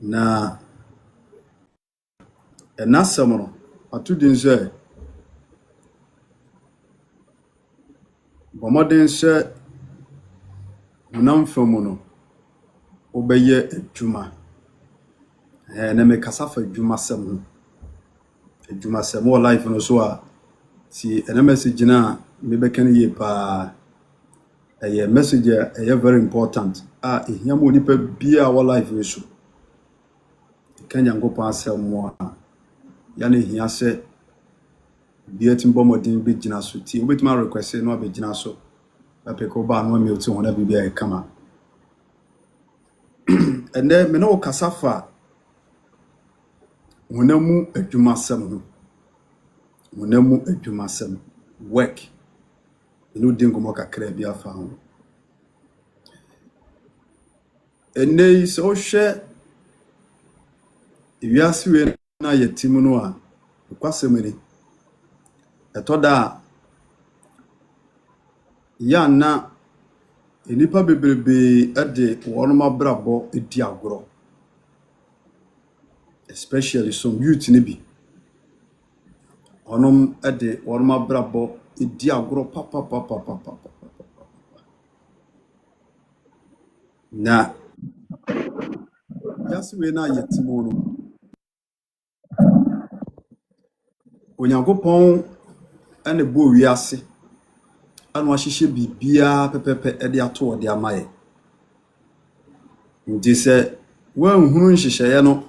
na enasem no atudin se bomoden se unamfamu no obeye adwuma na me kasafa adwuma sem adwuma sem wo life no so a si ena message na me bekan ye pa eye message eye very important ehia mo nipa bia wo life so kan Nyankopon asem mo ya na ehia se bia timbo modin be gina so ti obetima request no abegina so apeko ba no me otu hona bibia e kama ene me no kasafa wonamu adwumasem work inu dingomo kakra bia fa ho ene so hwe wiase we na yetimu no a kwasemeni etoda ya na enipa bebrebe ade wonoma brabo edi agoro especially some youth ni bi onom ade wonoma brabo edi agoro papa na wiase we na yetimu no Onyankopon ene bo wiase anu ahihye bibia pepepe ede ato ode amaye ndi se wan hunu nhyehyeye no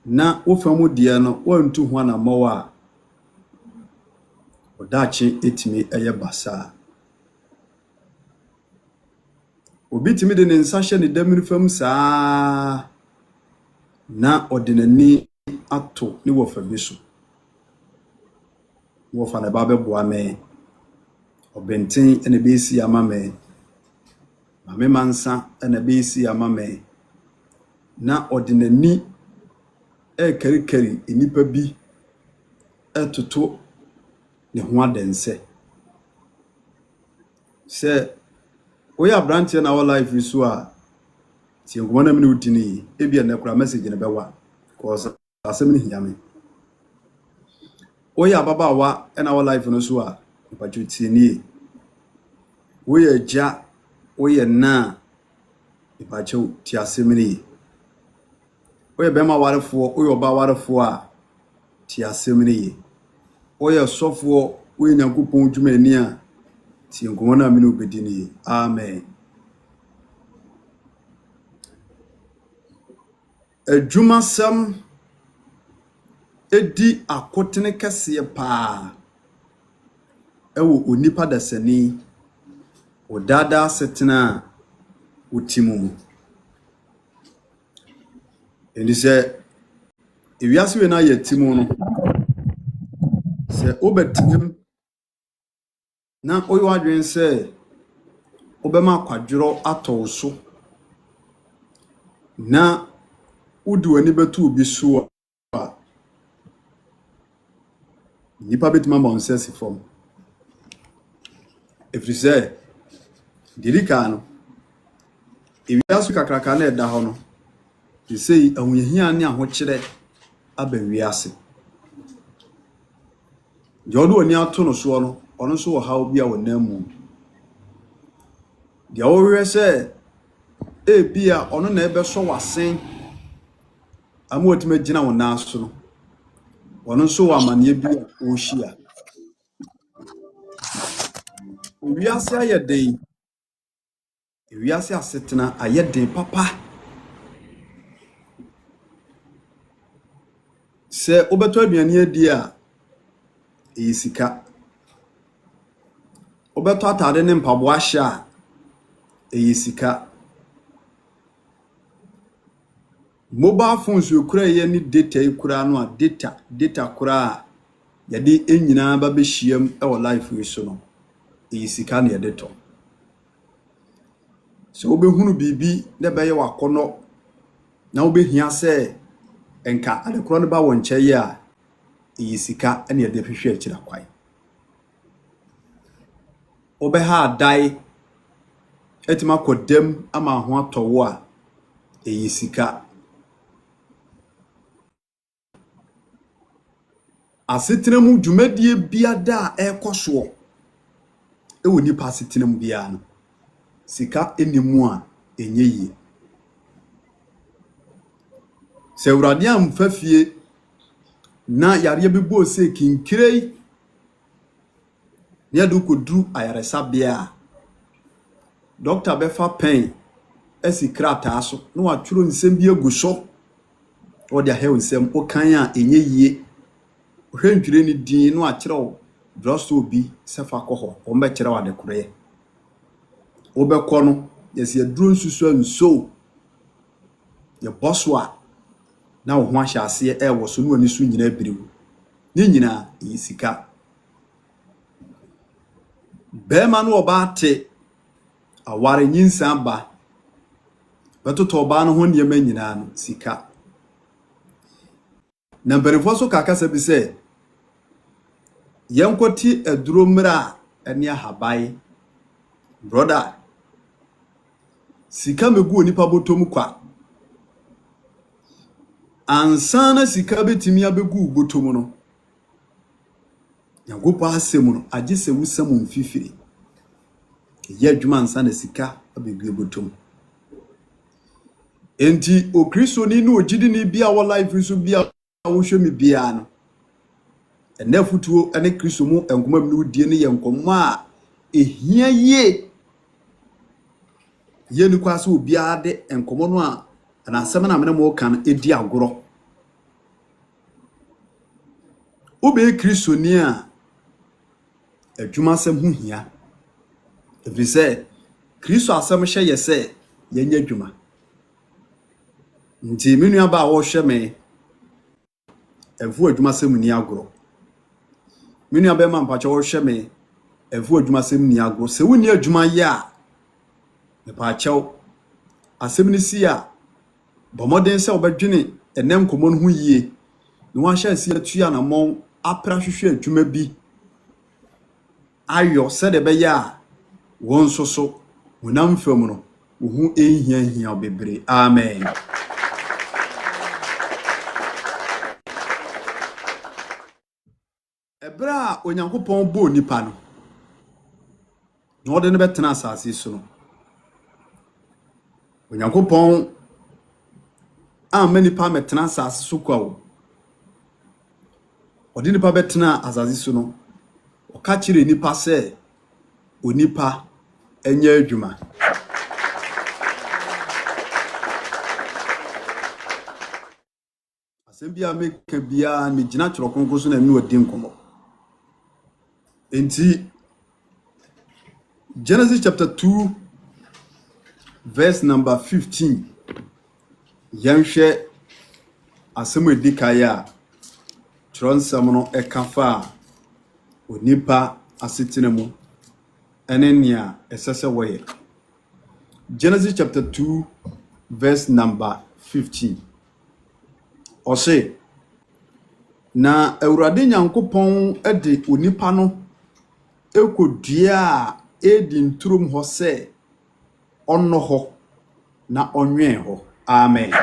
na wofamu die no wantu ho na mawa odachi etimi eye basa obi timi de ne nsa hye ne damiri fam saa na odinani ato ni wofa biso wofa na babe boa me obenten ene be isi ama me mame mansa ene be isi ama me na odinani karikari enipa bi etoto ne ho adense se oya branche na our life so a ti ngomana me udini ebia na kura message ne bewa cause asem ne hiame oya babawa na our life no so a ipachuti ni oya ja oya na ipachu ti asem ni oya bema warefo oya oba warefo a ti asem ni oya sofo oya Nyankopon dwuma ni a ti ngomana me ubedini amen adwuma sam edi akotene kese pa ewo onipa dasani odada setena utimu endi se ewiase we na yetimu no se obetim na oyo adwen se obema kwadworo atowso na udu ani betu obi so a nipa betima ma onsesi form efrise dirika no ewiasu kakraka na eda ho no sei ahunyehia ne ahokire aba wiase jodo oni ato no so no ono so wo hawo bia wonamu dia wo hwe se bia ono na ebe so wasen amotima gina wona so no ono so wo amane bia o hia wiase ayeden wiase asetena ayeden papa se obeto aduane adi a eyisika obeto atade ne mpabo ahya eyisika mobile phones yokura ye ni data yokura no a data kura ya de enyina ba be hyiam e wo life we so no eyisika na ye de to so obehunu bibi na be ye wakono na obehia se enka adekoro no ba won kye a eyisika na ye de hwehwe akira kwai obeha adai etima kodem ama ho atowo a eyisika asetena mu dwumadie biada ekoso ewo nipa asetena mu bia no sika enimu a enye yi se Awurade amfa fie na yare bi bo se kinkirei ne adu kodru ayaresa bia doctor befa pen esikrata so no watworo nsem bi aguso o de ahew nsem o kan a enye yie hwentwire ni din no akyerew drosto bi sefa koho o mbe kyerew adekore o be kono yesi aduro nsusu nso ye boswa na wo ho ahya ase wo so no ani so nyina biriwu ni nyina yisika bema no oba te aware nyinsa ba betoto oba no ho niema nyina no sika na mberefo so kakasa bi se yankoti aduro mra ene ahabai brother sika megu onipa botom kwa ansana sika betimi abegu botom no yagopo asem no agese wusam mfifiri ye adwuma ansana sika abegu botom enti o Kristo ni no ogidi ni bia wo life so bia wo hwemi bia no ene futuo ene Kristo mu enkoma mi no die ne ye nkomo a ehia ye ni kwase obi ade enkomo no a na asem na mena mo kan edi agoro obe Kristo ni a adwuma asem hu hia every say Kristo asem hye ye say ye nya adwuma nti menu aba wo hwe me evu adwuma asem ni agoro menu aba ma mpacho wo hwe me evu adwuma asem ni agoro se woni adwuma ye a me pa achew asem ni si a bomoden se obedwene enem komo no hu yie no wa hye si atua na mon apra hwehwe adwuma bi ayo se de be ya won soso wonam fam no wo hu ehia bebre amen ebra onyankopon bo nipa no no de ne betena asase so no onyankopon amani pa metena asase so kwa wo odi nipa betena asase so no o ka kire nipa se onipa enya adwuma asem bia meka bia me gina tworo konko so na mi odi nkomo enti Genesis chapter 2 verse number 15 yanhwe asem edikaya twonsam no ekafa onipa asetena mu enenia esese woye Genesis chapter 2 verse number 15 ose na Awurade Nyankopɔn ede onipa no ekodua edi nturum ho se onno ho na onwen ho amen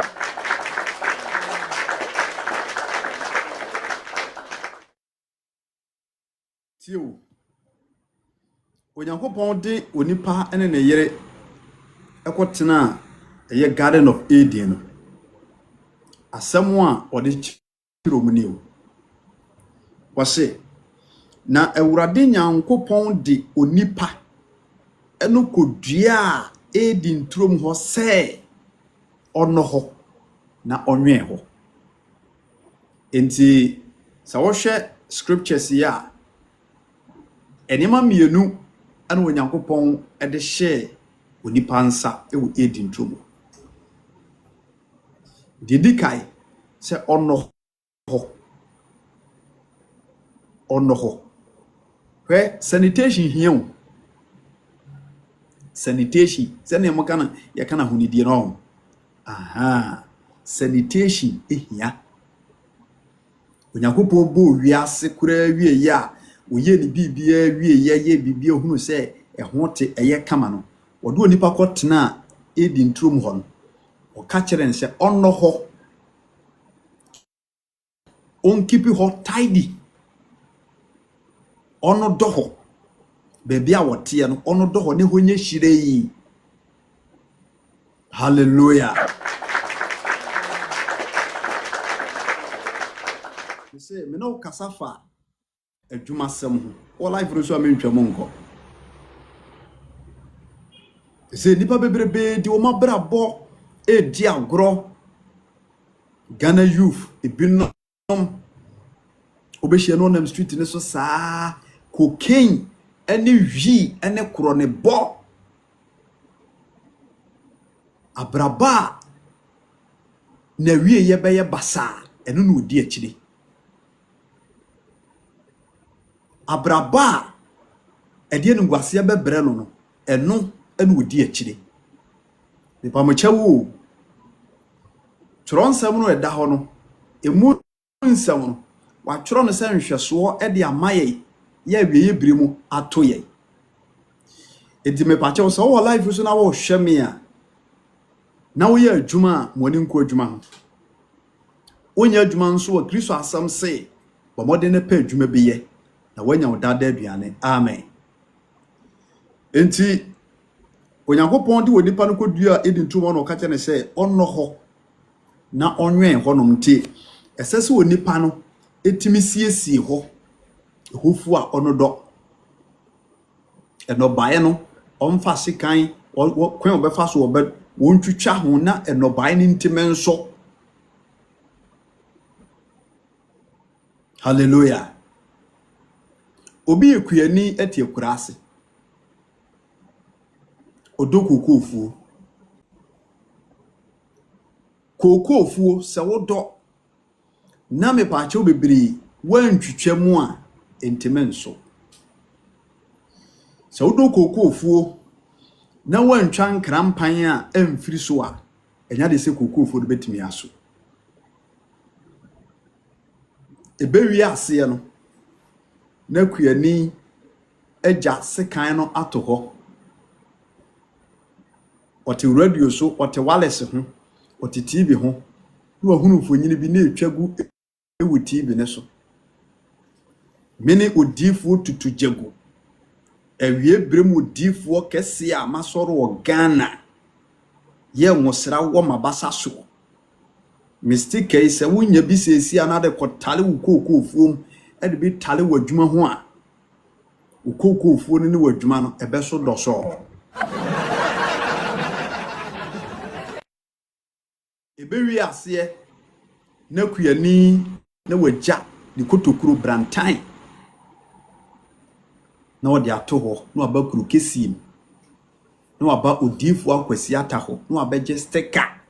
tio Onyankopɔn de onipa ene ne yere ekotena eye Garden of Eden no asɛm a ɔde kyerɛ mu ne o wɔse na Awurade Nyankopɔn de onipa eno kodua edi nturum ho sɛ ɔno ho na ɔnwen ho enti sa wɔhwɛ scriptures ya enema mienu ana Onyankopɔn ede hye onipa nsa ewo edi nturum didikai se ɔno ho hwe sanitation here sanitation se ne mokana ya kana hunidie no aha sanitation ehia Onyankopɔn bo wiase kura wie ya oye ni bibia wie ye bibia hunu se ɛho te ɛyɛ kama no wɔde onipa kɔtena edi nturum ho no ɔka kyerɛ nse ɔno ho on keep ho tidy ono doho bebi a wote no ono doho ne ho nye hire yi. Hallelujah. You say me no kasafa adwuma sem ho. All life no so amentwam nko. You say nipa bebrebe di o mabrabo e di agro. Ghana youth ebinom obehye no nam street ne so saa cocaine ene wi ene kro ne bo abraba na wie ye beye basa eno no odi akire abraba ede no gwase bebre no eno eno odi akire nipa mo chewo Tronsam no eda ho no emu nsam no wa tworo no se nhweso e de amaye ya wieye biremu ato ye edi me pa che so wo life so na wo hweme a na wo ye adwuma mo ni nko adwuma ho wonya adwuma nso wo Kristo asam se bo mode ne pa adwuma bi ye na wanya wo dada aduane amen enti onyankopon de wonipa no kodua edi ntumo no ka che ne se onno ho na onwen honom nti esese wonipa no etimi siesie ho hofu a ono do eno bae no omfa sekan kwen obefa so obe wontwitwa ho na eno bae ni ntime nso. Hallelujah. Obi ekuani etie kurase odokokofu kokofu se wodo na me pa che obebiri wantwitwamu a ntime nso se wodo kokofu na wantwa nkrampan a emfiri so a enya de se kokofu do betimi aso ebewi ase no na kuani eja sekan no ato ho ote radio so ote wireless ho ote TV ho no ahunu fonyini bi na etwagu ewu TV ne so mini odifu tutujagu ewie bremu odifu kese a masoro wo Ghana ye nwosra wo mabasa so mistake is a wunya bi sesi anade kotale wo kokofuom e de bi tale wadwuma ho a wo kokofuo ne wadwuma no ebeso doso ebewi ase na kuani na wagya ni kotokuru brantan na wode ato ho na abakuru kesim na aba odifu akwasi ata ho na abegye sticker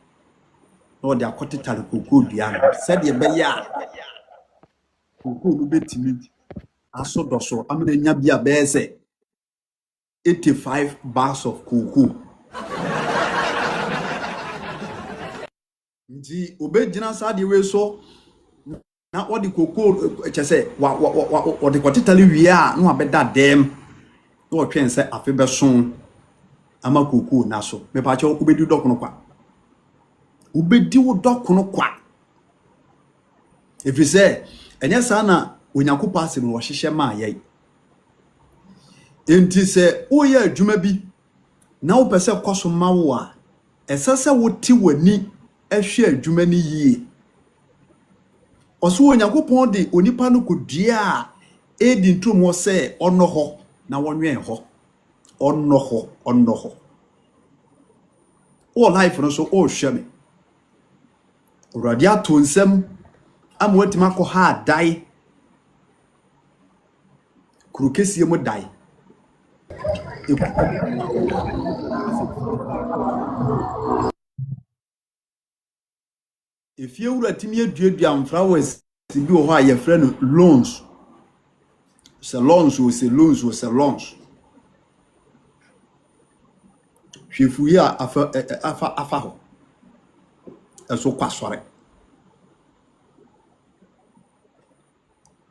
na wode akotitale kokoo dua no sede be ya kokoo no betimi aso doso amene nya bia beze 85 bars of kokoo nji obegyina sade we so na wodi kokoo chese wodi kotitale wie a na abeda dem na wotwen se afe beson ama kokoo na so me pa che obedi dokono kwa ubedi wo dokono kwa efise enya sa na onyakopa asem wo hyehye ma ye enti se oye adwuma bi na wo pese koso ma wo a esese wo ti wani ehwe adwuma ni yie oso onyankopon de onipa no kodua a edi ntomo se ono ho na wonwen ho ono ho o life no so o hweme uradia to nsem amwatima ko ha dai kurukesie mo dai if you were timi aduadua flowers bi wo ha ye frɛ no loans se loans wo se loans hwefu ya afa ho eso kwasore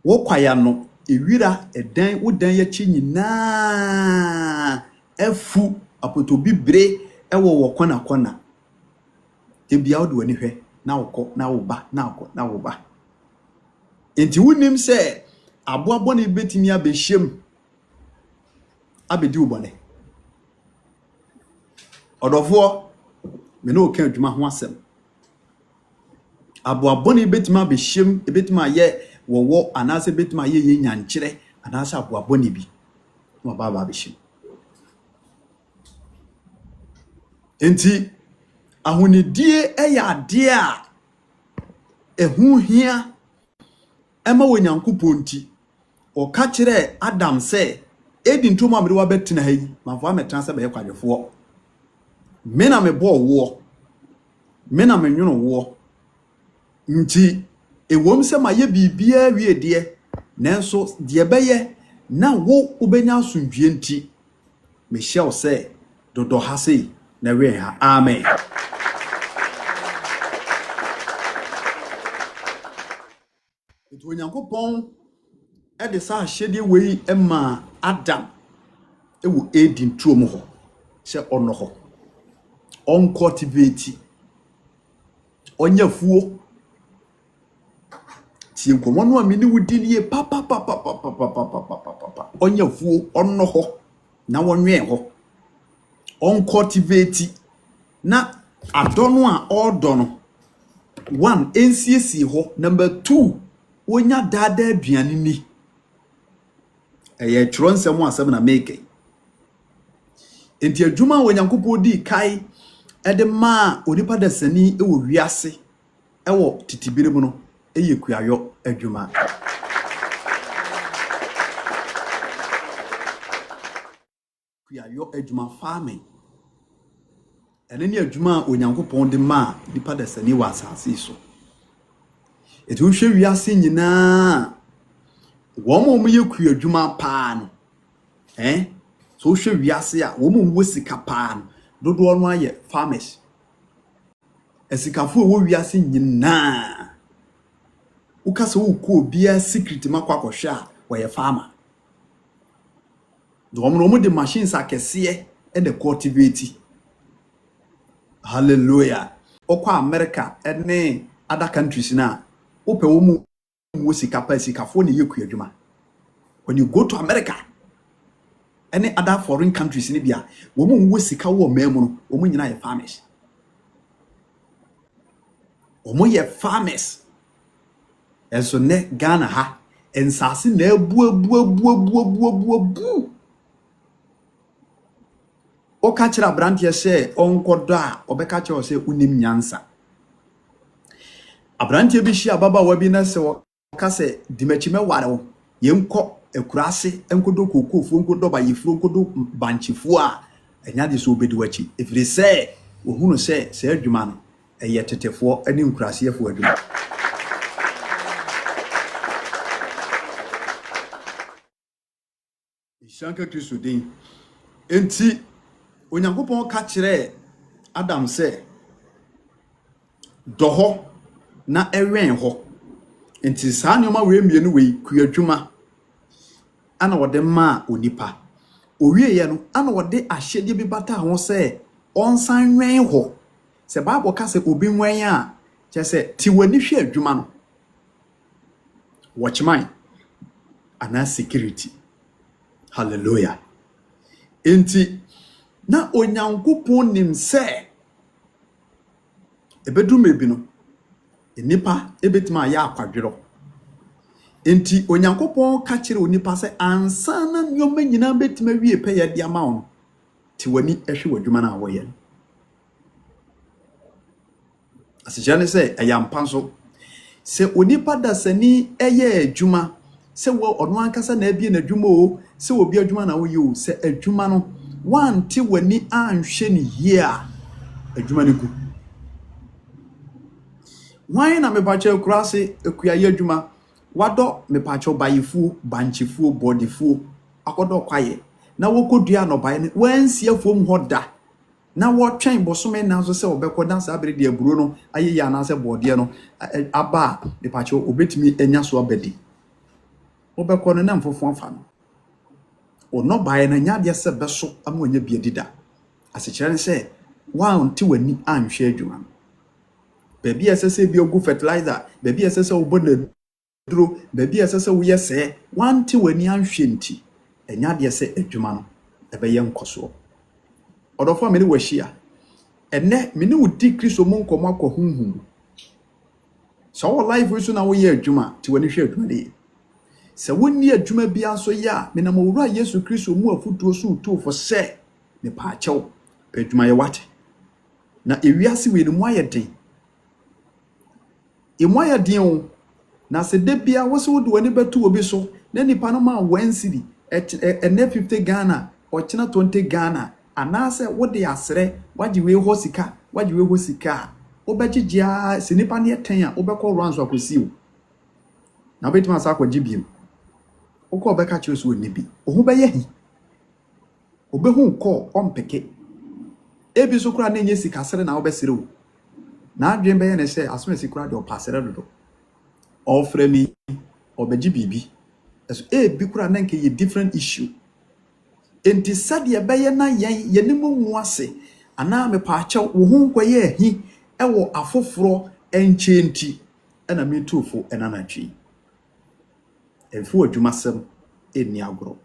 wo kwaya no ewira edan wodan ya chi nyina afu apotobi bre ewo wo kona tebia wo de wani hwɛ na wokɔ na wo ba na wokɔ na wo ba enti wonim sɛ aboa bɔne betimi abɛhyem abɛdi ubɔne ɔdɔfoɔ me no ka adwuma ho asɛm aboa bɔne betimi abɛhyem ebetimi ayɛ wɔwɔ anaasɛ betimi ayɛ yɛ nyankyerɛ anaasɛ aboa bɔne bi na baba abɛhyem enti ahonidie ɛyɛ ade a ɛho hia ɛma wɔ Nyankopɔn nti ɔka kyerɛ Adam sɛ edi ntom a mede wabɛtena ha yi manfoa metena sɛ bɛyɛ kwadwefoɔ me na mebɔ woɔ me na menwono woɔ nti ewom sɛ ma yɛ bibia wie deɛ nanso deɛ bɛyɛ na wo wobɛnya asomdwie nti me hyɛ wo sɛ dodɔ ha sei na wɛn ha amen etu Onyankopɔn ɛde saa ahyɛdeɛ wei ɛma Adam ɛwɔ Eden tuom hɔ sɛ ɔno hɔ on cultivate onya fuo tie nkomo no amini wudi ne papa onya fuo ɔno hɔ na wonwe hɔ on cultivate na adɔno a ɔdɔ no 1 ensiesie hɔ number 2 wonya dada aduane ni ɛyɛ kyerɛ nsɛm asɛm na make enti adwuma wo Nyankopɔn di kai ɛde ma onipa da sani ɛwɔ wiase ɛwɔ titibire mu no ɛyɛ kuayɔ adwuma kuayɔ adwuma farming ɛne ne adwuma Onyankopɔn de ma nipa da sani wɔ asase so etu hwɛ wiase nyinaa wɔn mo yɛ kuayɔ paa no so hwɛ wiase a wɔn mo sika paa no dodo no ayɛ farmers esikafo wo wiase nyinaa ukase wo ko bia secret makwa kɔhwɛ a wɔyɛ farmer do wɔn de machines akɛseɛ ɛna cultivate hallelujah okɔ America ɛne other countries na wopɛ wo sika pa sikafo ne yɛ kuadwuma when you go to America any other foreign countries ni bia wo sika wo memu no wo nyina ye farmers wo ye farmers enso ne Ghana ha ensase na abu o ka kira brantie se onkodo a obeka kire o se unim nyansa abrantie bi hia baba wa bi na se o ka se dimachime ware wo yenko ekurase enkodo kokofo enkodo bayefuro enkodo banchifo a enya de so obedi wachi efire se ohunu se adwuma no eye tetefo ani nkurase yefo adwuma Ishanka Kristo din enti Onyankopɔn ka kyerɛ Adam se dɔhɔ na ɛwɛn hɔ enti saa nneɛma we mienu we kuadwuma ana wode ma onipa owie ye no ana wode ahyede bi bata ho se onsan nwen ho se Bible ka se obi nwen a che se ti wani hwe adwuma no watchman ana security hallelujah enti na Onyankopɔn nim se ebedu mebi no enipa ebetima ya akwadwero enti Onyankopɔn ka kire onipa se ansa na nyoma nyina betima wie pɛ de ama wo ti wani ehwe wadwuma na wo ye asijane se ayampa so se onipa da sani eye adwuma se wo ono ankasa na abie na adwuma o se obi adwuma na wo ye o se adwuma no wanti wani anhwe ne yie a adwuma ne gu wan na mebache kurase ekuaye adwuma wado mepacho bayifu banchifu bodifu akodo kwaye na wokodua no baye ne wansia fom hoda na wotwen bosome na so se obekoda sa abere de aburo no ayeyi anase bode no aba mepacho obetimi enya so abedi obekono na mfofo afa no ono baye na nya de se beso amanya biedida asekere se wan ti wani anhwe adwuma baby esese bi ogu fertilizer baby esese obona duro baby asese wo ye se wante wani anhwe nti enya de se adwuma no ebeye nkoso odofo me ne wahia enne me ne wudi Kristo mu nkomo akɔhunhum so wo life so na wo ye adwuma ti wani hwe adwuma de se wonni adwuma bia so ya me na mawura Yesu Kristo mu afutuo so utofo se me pa kyɛw adwuma ye wate na ewiase we ne mu ayɛden emu ayɛden na se de bia wo se wo de wani betu obi so na nipa no ma 1 cedi ene 50 Ghana o kina 20 Ghana anase wo de asere waji we ho sika waji we ho sika obegigea se nipa ne eten a obekɔ ranso akosi o na betima sa akɔ gibiem okɔ obeka kire so oni bi ohu bɛyɛ hi obehu kɔ ompeke ebi so kura na nye sika sere na obesere o na adwen bɛyɛ ne sɛ asomesi kura de opasere dodo ofre mi obeji bibi eso ebi kura na nke ye different issue enti sade bɛyɛ na yɛn mu mu ase ana me pa akyɛw wo hu nkɔyɛ hi ɛwɔ afoforo enchenti ɛna me tufo ɛna na twi ɛfu adwumasɛm eni agoro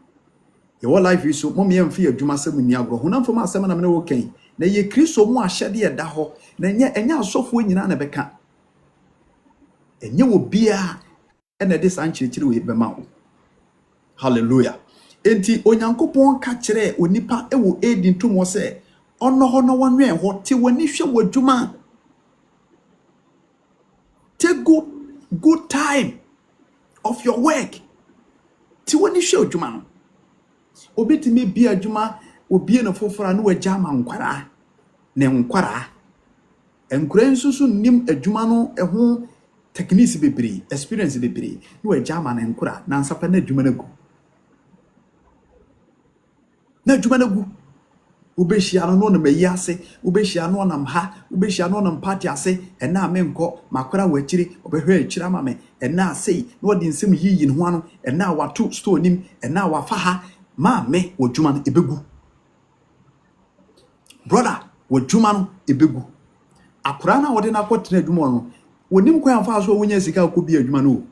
yɛwɔ life yi so mom yɛmfi adwumasɛm eni agoro honamfo ma asɛm na me ne wo kan na ye Kristo mu ahyɛde ɛda hɔ na enya asɔfo nyina na bɛka enye wo bia ɛna de san kyerɛkyerɛ we bɛma wo hallelujah enti onyankopɔn ka kyerɛ onipa ɛwɔ edi ntomo sɛ ɔno hɔ no wɔnwɛn hɔ te wani hwɛ w'adwuma take good time of your work te wani hwɛ adwuma no obetime bia adwuma obie no fofora no wagya ma nkwara ne nkwara enkura nsusu nim adwuma no ɛho techniques bebree experience bebree no wagya ma ne nkura na nsafa na adwuma na gu na adwuma na gu ubehia no na mayi ase ubehia no na mha ubehia no na mpati ase ɛna amenkɔ makora wachiri obehwe achira ma me ɛna sei na odi nsem yiyi ne ho ano ɛna wato store nim ɛna wafa ha ma me wodwuma no ebegu brother wodwuma no ebegu akora na wode na kwotena adwuma no wonim kwan fa so wonya sika akɔbi adwuma no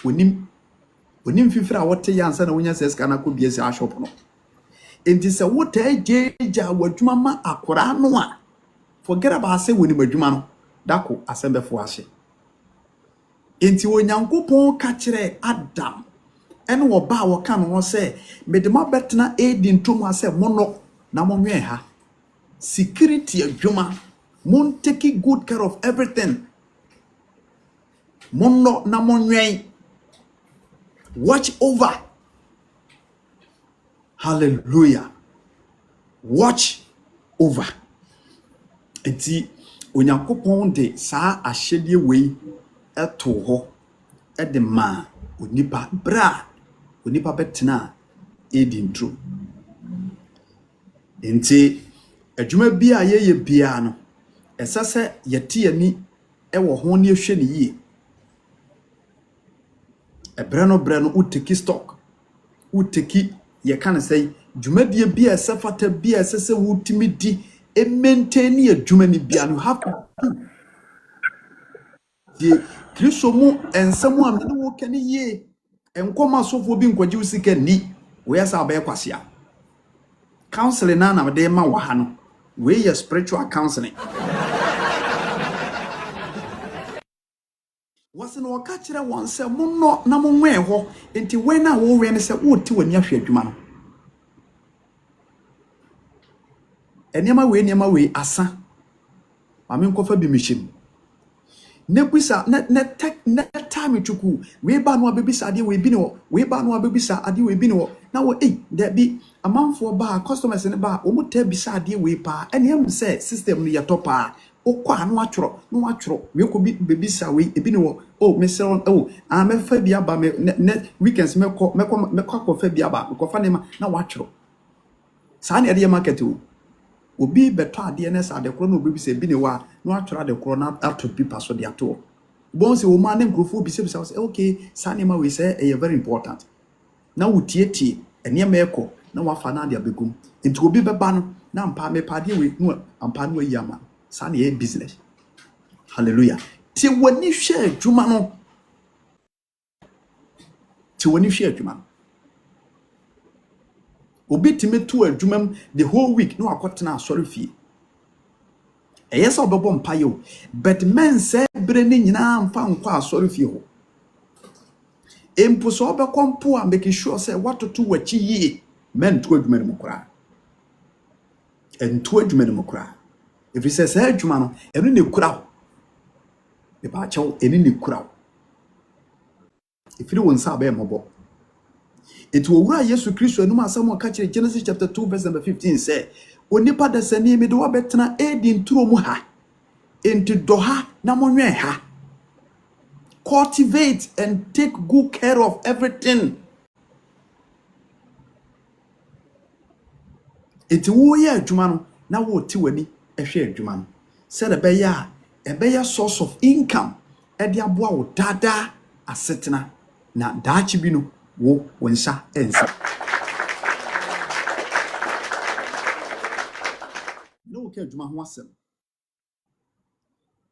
wonim fifira wote yansa na wonya sika na akɔbi esi ashop no enti se wote ejeja wadwuma ma akora no a forget about say wonim adwuma no dako asembefo ahye enti onyankopɔn ka kyerɛ Adam ene wo ba wo ka no sɛ medema betena edi ntom ase mono na monwen ha security adwuma mon take good care of everything mono na monwen watch over hallelujah watch over enti onyankopɔn de saa ahyɛdeɛ wei ɛto hɔ ɛde ma onipa bra onipa betena edi ntro enti adwuma bia yeye bia no ɛsɛ yɛte ani ɛwɔ ho ne ehwɛ ne yie ɛbrɛ no uteki stock uteki ye kan say dwumadie bia sefata bia sese wutimi di e maintain ye dwumani bia no have to die Kristo mu ensemu amene wo kani ye enkoma sofo bi nkwaji usika ni we yasa ba yakwasea counseling na de ma wa ha no we ye spiritual counseling wase no waka kire won se monno na monwe ho enti we na wo we ne se wo ti wani ahwe adwuma no enema we asa mame nkofa bi mihim ne busa ne time chuku we ba no abebisa ade we bi ne wo we ba no abebisa ade we bi ne wo na wo da bi amanfo ba customers ne ba o mu ta bisa ade we pa ene am se system no ye topa okwa no atworo we ko bi bebisa we ebi ne wo oh mesel oh amefa bi aba me weekends mekɔ fa bi aba ko fa ne ma na watworo saa ne ade market o obi beto ade ne sa de kro na obi se bi ne wa no atworo de kro na ato pipa so de ato bon se o ma ne nkrofo bi se okay saa ne ma we say e very important na wutietie ene ma ekɔ na wafa na ade abegum enti obi beba no na mpa me pa de we no ampa no yi ama saa ne business hallelujah ti wani hwe adwuma no ti woni hwe adwuma no obi time to adwuma the whole week no akotena asori fie yes obebo mpaye o but men say bre ni nyina mfa nkwa asori fie ho empo so obekompo a make sure say watoto wachi yie men to adwuma no kura ento adwuma no kura if he says adwuma no eno ne kura be ba chaw eni ne kura if you won sa be mobo it will wura Yesu Kristo enuma asamo ka kire Genesis chapter 2 verse number 15 say onipa da sani me de wa betena edi nturo mu ha enti doha na monwe ha cultivate and take good care of everything enti wo ye adwuma no na wo ti wani ehwe adwuma no say the beya source of income e de aboa wo dada asetena na daachi bi no wo wonsa ensa no ke adwuma ho asem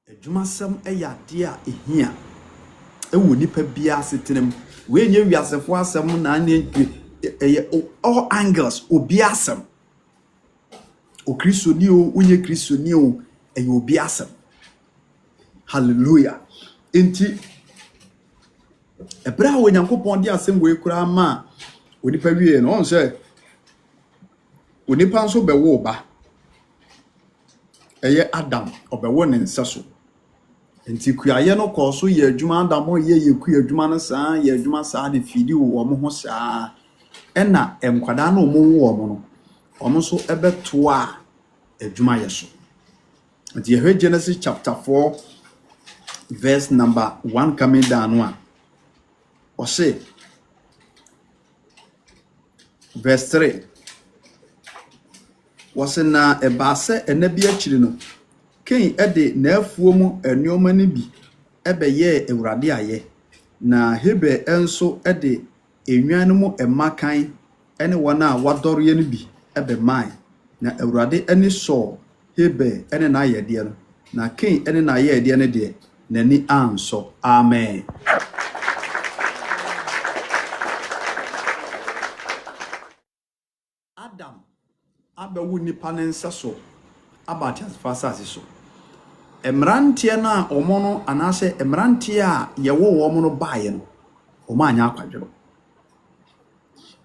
adwuma sem eya de a ehia ewo nipa bia asetenam we nye wiasefo asem na all angles obi asem o Kristo ni o unye Kristo ni o eyo obi asem hallelujah enti ebra wo nyankopon di asem we kura ma onipa wie no on say onipa nso bewo ba eye Adam obewo ne nseso enti kuaye no koso ye adwuma Adam ye ku adwuma no saa ye adwuma saa de fidi wo mo ho saa ena enkwada na omo wo omo no omo so ebeto a adwuma ye so enti ye Genesis chapter 4 verse number 1 coming down one or say verse 3 was na ebase enabi akiri no ken ede na afuo mu enuoma ne bi ebeye ewurade aye na hebe enso ede enwan mu emakan ene wona wadoro ye ne bi ebe man na ewurade eni so hebe ene na ayede no na ken ene na ayede ne de nani anso amen Adam abewu nipa nensa so abati asfasase so emrantie na omono anase emrantie a yewo omono baaye no oma anya akwadwo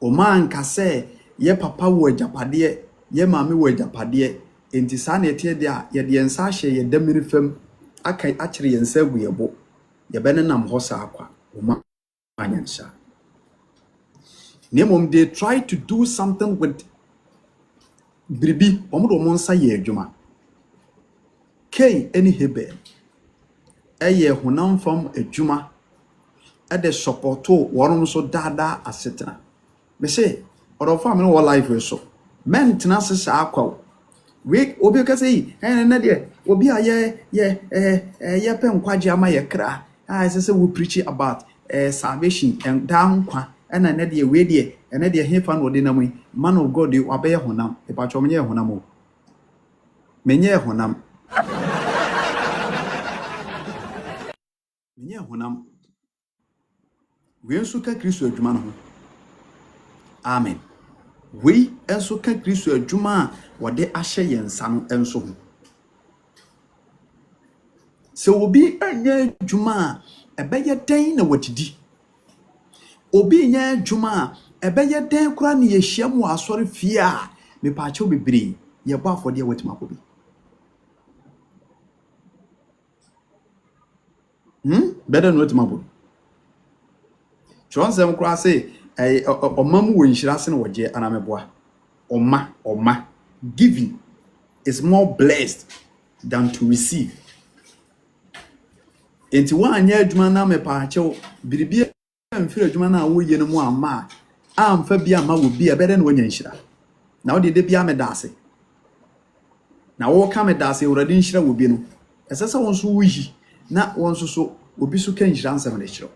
oma nkase ye papa wo ajapade ye maame wo ajapade enti sa na ete de a ye de ensa hye ye damiri fam akai akire ye nsa gu yebo ye benenam ho sa akwa oma anya nsa nemom they try to do something with bribi omodo monsa ye adwuma Cain eni Hebel eye honam fam adwuma ade supporto wonom so dada asetena me say odofo me wo life so men tena sesa akwa we obi ka say na de obi aye ye pe nkwaje ama ye kra say we preach about salvation and down kwa na de we de na de hefa no de na mu man of God you abaye honam e pa chom nye honam o menye honam menye honam we enso ka Kristo adwuma no ho amen we enso ka Kristo adwuma wode ahye yensa no enso ho so obi anya adwuma ebeye den na watidi obi nya adwuma ebeye den kura ne yehia mu asori fie a me pa ache obibiri ye bo afode watima ko bi better no watima bo Chonsem kura say omamu wo nhira se no woje anameboa oma giving is more blessed than to receive enti wa anya adwuma na me pa ache biribi amfira adwuma na wo ye no mu ama amfa bia ma wo bia better no wanya nhira na wo de bia me dase na wo ka me dase urade nhira wo bi no esesa won so wuyi na won so obi so kan nhira nsam na chiro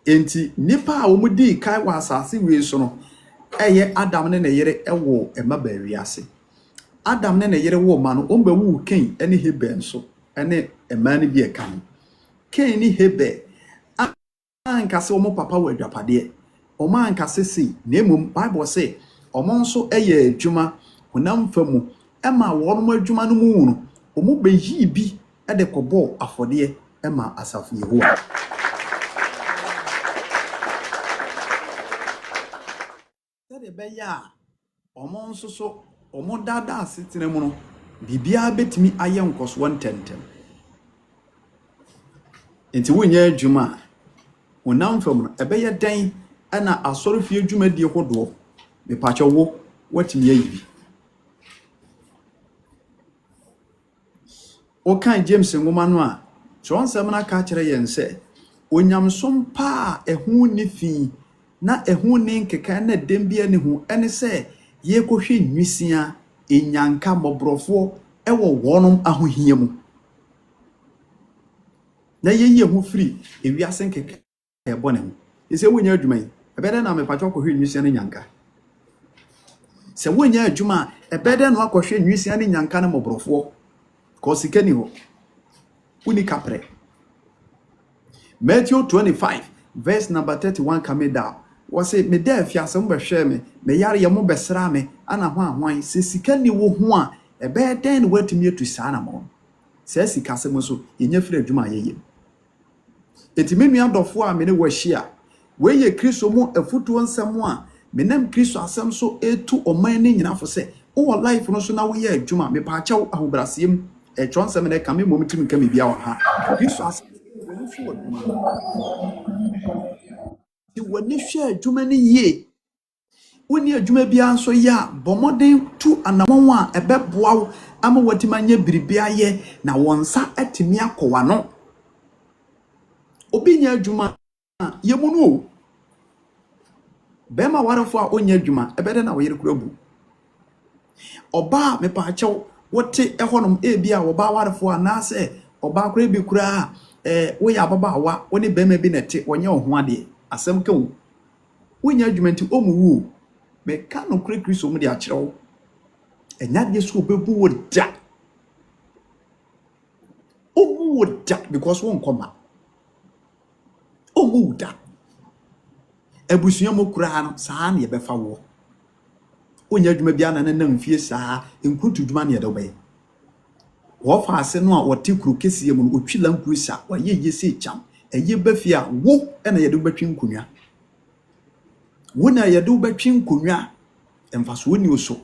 enti nipa a wo mudi kai wa asase we so no eye Adam ne yere ewo ema ba wiase Adam ne yere wo ma no omba wu Cain ene Hebel so ene ema ne bi e kan Cain ni Hebel ankase omo papa wa adwapade omo ankase sei na emom Bible say omo nso eye adwuma honam famu ema wonom adwuma no mu no omo beyi bi de kobo afode ema asafo Yehowa de be ya omo nso so omo dada asetene mu no bibia betimi aye nkoso ntentem enti wonya adwuma honam famu no ebe ye dan ana asorofie adwumadie hodo me pacho wo watimi ayi o kan James ngoma no a chonsem na ka kire yen se onyamsom pa ehu ni fi na ehu ni nkeka na dembia ne hu ene se ye kohwe nwisia enyanka mobrofo ewo wonom ahohia mu na ye hu free ewiase nkeka e bone mu ise wonya adwuma yi ebede na me pacho kohwe nwisia ne nyanka se wonya adwuma ebede no akohwe nwisia ne nyanka na mobrofo kosikeni ho uni kapre Matthew 25 verse number 31 come down was it me da fiasem be hwe me yare ye mo besra me ana ho ahwan se sikani wo ho a ebe den watimi atu sana mo se sikasem so yenya fira adwuma yeye etimenu adofo a me ne wahia we ye Kristo mu afutuo nsem a me nam Kristo asem so etu oman ne nyinafo se wo life no so na wo ye adwuma me pa achew ahobrasiem chonsem ne kame momitim kame bia wa ha Kristo asem woni hwe di woni hwe adwuma ne ye woni adwuma bia nso ya bomoden tu anamon a ebeboa wo ama watimanya biribia ye na wonsa atimi akowa no obi nya adwuma ye mu no bema warafo a onya adwuma ebede na wo yere kurabu oba me pa achew wote ehonom ebia oba warefo anase oba kura bi kura wo ya baba wa woni bema bi nete wonye ho ade asem ka wo wonya adwumenti omuwu me ka no kura Kristo mu de akyerew enya de so obebu wo da omu wo da because won koma omu da ebusuya mo kura no saa na ye befa wo onya adwuma bia na na mfie saa enkutu dwuma ne yedobey wo fa ase no a wote kuru kesiye mu otwila nkuru sa waye yese cham eye bafia wo na yede betwi nkunwa wo na yede betwi nkunwa emfaso woni oso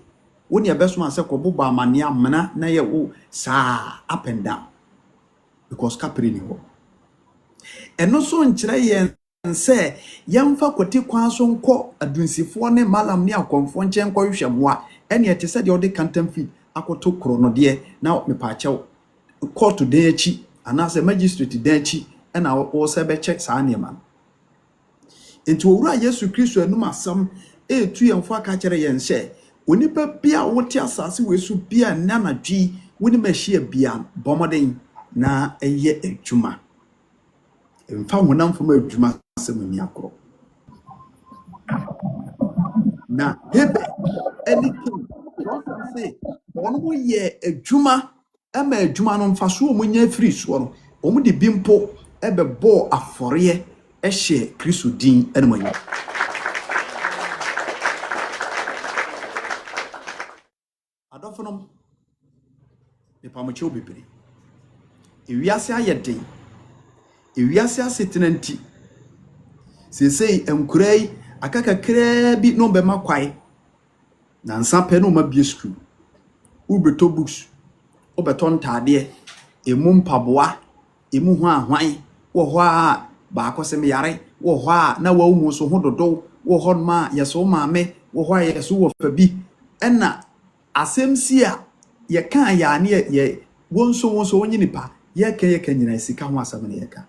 wo ne abeso ase koboba amane amana na ye wo saa up and down because kapri ni ho eno so nkyere ye nse yamfa kwati kwan so nko adunsifo ne malam ne akonfo nchen kwahwehwe moa ene etese de ode kantam fi akoto krono de na me pa achew court de achi anase magistrate de achi ena wo se be check saa ne man enti owura Yesu Kristo anum asam etu yemfo aka kire ye nse onipa bia wote asase wesu bia nanadwi woni mahia bia bomoden na eye adwuma mfa honam fama adwuma semani akro na hebe anything don't say ono ye adwuma ama adwuma no mfa so omunya free so no omu de bimpo ebebo afore ehye Kristo din enmanyi adofonom de pamoche bibiri ewiase ayeden ewiase asetenanti sesei enkurai akakakra bi no be makwai na nsape no ma bie school ubeto books obeto ntade emu mpaboa emu ho ahwan wo ho a ba akosem yare wo ho a na wa umu so ho dodo wo ho ma yeso maame wo ho a yeso wo fa bi ena asem si a ye kan ya ne ye wonso wonyi nipa ye kan nyina sika ho asem ne ye kan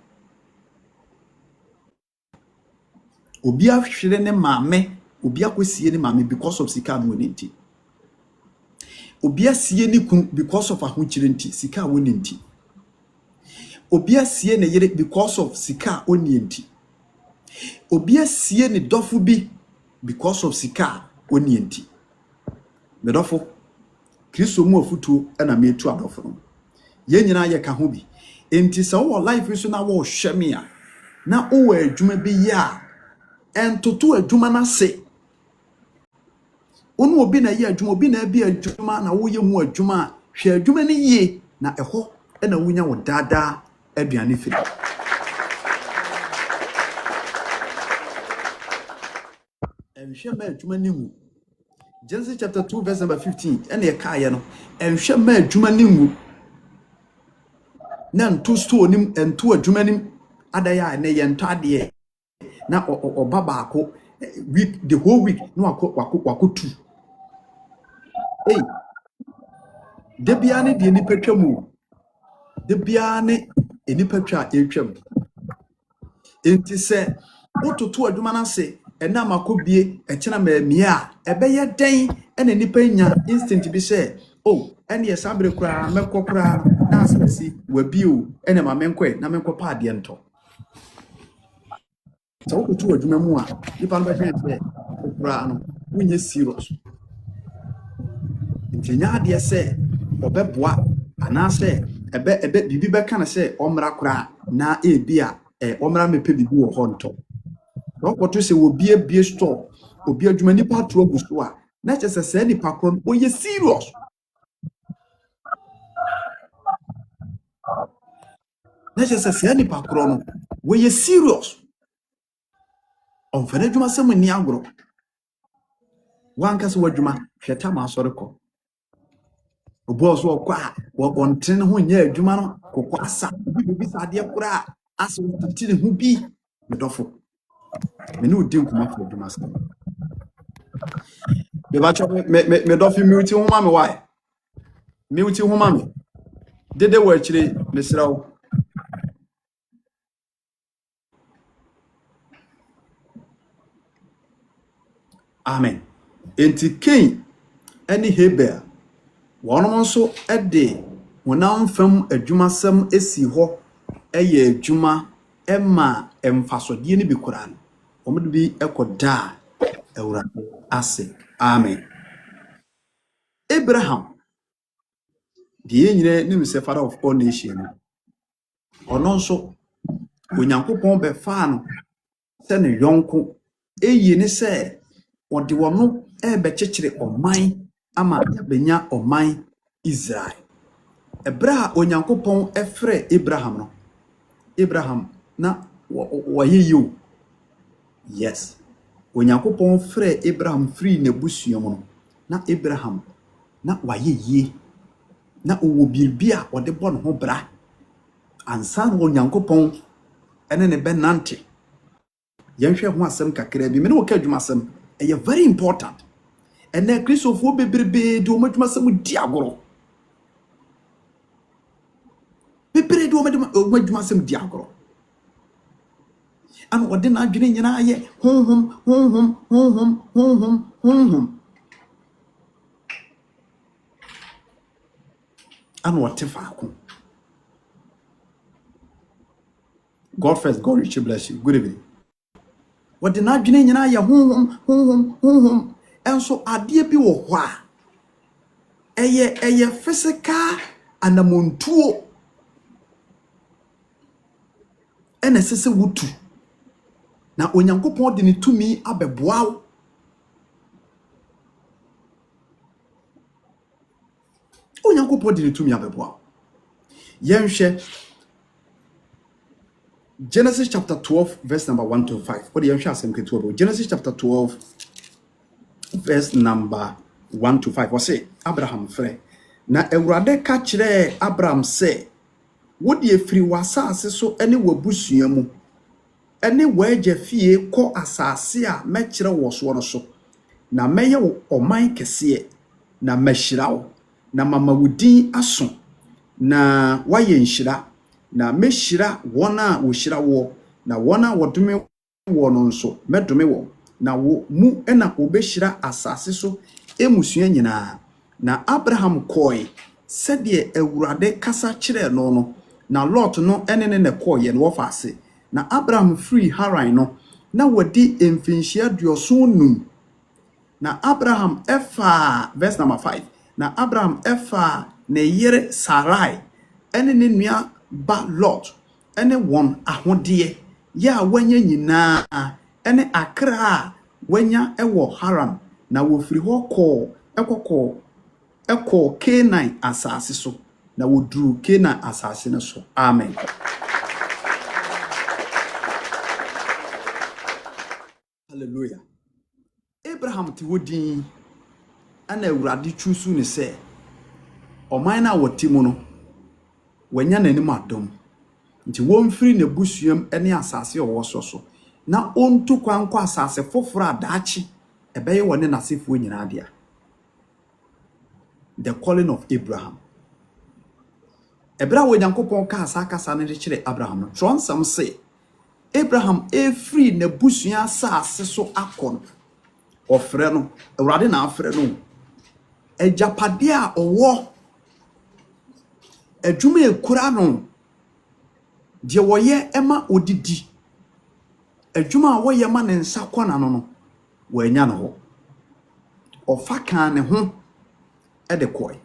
obi ahwere ne maame obi akosie ne maame because of sika no nti obi asie ne kun because of ahokyire nti sika woni nti obi asie ne yere because of sika oni nti obi asie ne dofo bi because of sika oni nti me dofo Kristo mu afutuo na metu adofo no ye nyina ye ka ho bi enti se wo life so na wo hweme a na owo adwuma bi ya entoto adwuma na se onu obi na ye adwuma obi na bi adwuma na wo ye mu adwuma hwe adwuma ni ye na eho na wonya wo dada aduane firi enhwe ma adwuma ni mu Genesis chapter 2 verse number 15 ene ye kaaye no enhwe ma adwuma ni mu na nto store nim ento adwuma nim adaya na ye nto ade na oba baako week the whole week no wako tu debia ne de nipa twam debia ne enipa twa etwam enti se wototo adwuma na se ena makobie ekena maamia ebeye den ena nipa nya instinct bi se ene ye sabre kura mekokura na asesi wabio ene ma menkwe na menkopa ade nto so wototo adwuma mu a nipa no be hwe kura no wunye serious nya ade se obeboa anase ebe bibi be kana se omra kura na ebia omra mepe bibi wo honto rokoto se obi abie store obi adwuma nipa to aguso a na chese se nipa kron oye serious na chese se nipa kron oye serious onfere adwuma se mni agro wanka se wadwuma hweta ma asoreko oboso okwa wonten ho nya adwuma no kokwasa bibi sade kura aso titire hu bi medofo meni odi nkuma fo adwuma sa be ba cho me dofi mute ho ma me why mute ho ma me dede wa akire mesrawo amen enti Cain ani Hebel wonom nso ede wonam fam adwumasam esi ho eye adwuma ema emfasodie ne bi kuran omde bi ekoda ewura ase amen Abraham die nyine nim se father of all nations ono nso onyankopon be fa no se ne yonko eyi ne se ode wono ebe chechire oman ama benya oman Israel ebra onyankopon efre Abraham no Abraham na wayeyo yes onyankopon frɛ Abraham free nebusuam no na Abraham na wayeye na owo birbia ode bɔ no ho bra ansa no onyankopon ene ne benante yenhwɛ ho asɛm kakra bi me ne wo ka adwumasɛm ɛyɛ very important ene Christopher bebrebe de o madwumasɛm di agoro bebrebe de o madwumasɛm di agoro an ode na adwene nyina ye honhom an what faako God first, God richly bless you. Good evening. What the na adwene nyina ye honhom enso ade bi wo hɔ a eye physical anamontuo ene sese wutu na onyankopon de ne tumi abeboawo onyankopon de ne tumi abeboawo yenhwe Genesis chapter 12 verse number 1 to 5 what yenhwe asem keto about Genesis chapter 12 verse number 1 to 5 what say Abraham frɛ na Ewurade ka kyerɛ Abraham sɛ wodi efiri wasase so ene wabusua mu ene waagya fie kɔ asase a mɛkyerɛ wo so no so na mɛyɛ wo ɔman kɛseɛ na mɛhyira wo na mama wudin aso na wayɛ nhyira na mɛhyira wɔna wo hyira wo na wɔna wɔdome wo no nso mɛdome wo na wo mu ena obɛhyira asase so emusua nyinaa na Abraham kɔe sɛdeɛ Ewurade kasa kyerɛ no na Lot no ene ne kɔe no wɔfaase na Abraham free Haran no na wadi emfinhyia duoson num na Abraham efa verse number 5 na Abraham efa ne yere Sarai ene ne nua ba Lot ene won ahode ya wanya nyina ene akra wanya ewo Haran na wofiri ho ekọ Canaan asase so na woduru Canaan asase ne so. Amen. Hallelujah. Abraham ti wodin ana Awurade chusu ne se oman na wotimu no wanya nanim adom nti wonfiri ne busuam ene asase owo so na ontu kwankwa asase foforo adaachi ebeye wone nasefo nyina dia. The calling of Abraham. Ebra wo Nyankopon ka asakasa ne kire Abraham no tronsam say Abraham free ne busua asase so akon ofre no Awurade na afre no ejapade a owo adwuma ekura no de woye ema odidi adwuma a woye ma ne nsa kona no wanya no ho ofa kan ne ho ede koi.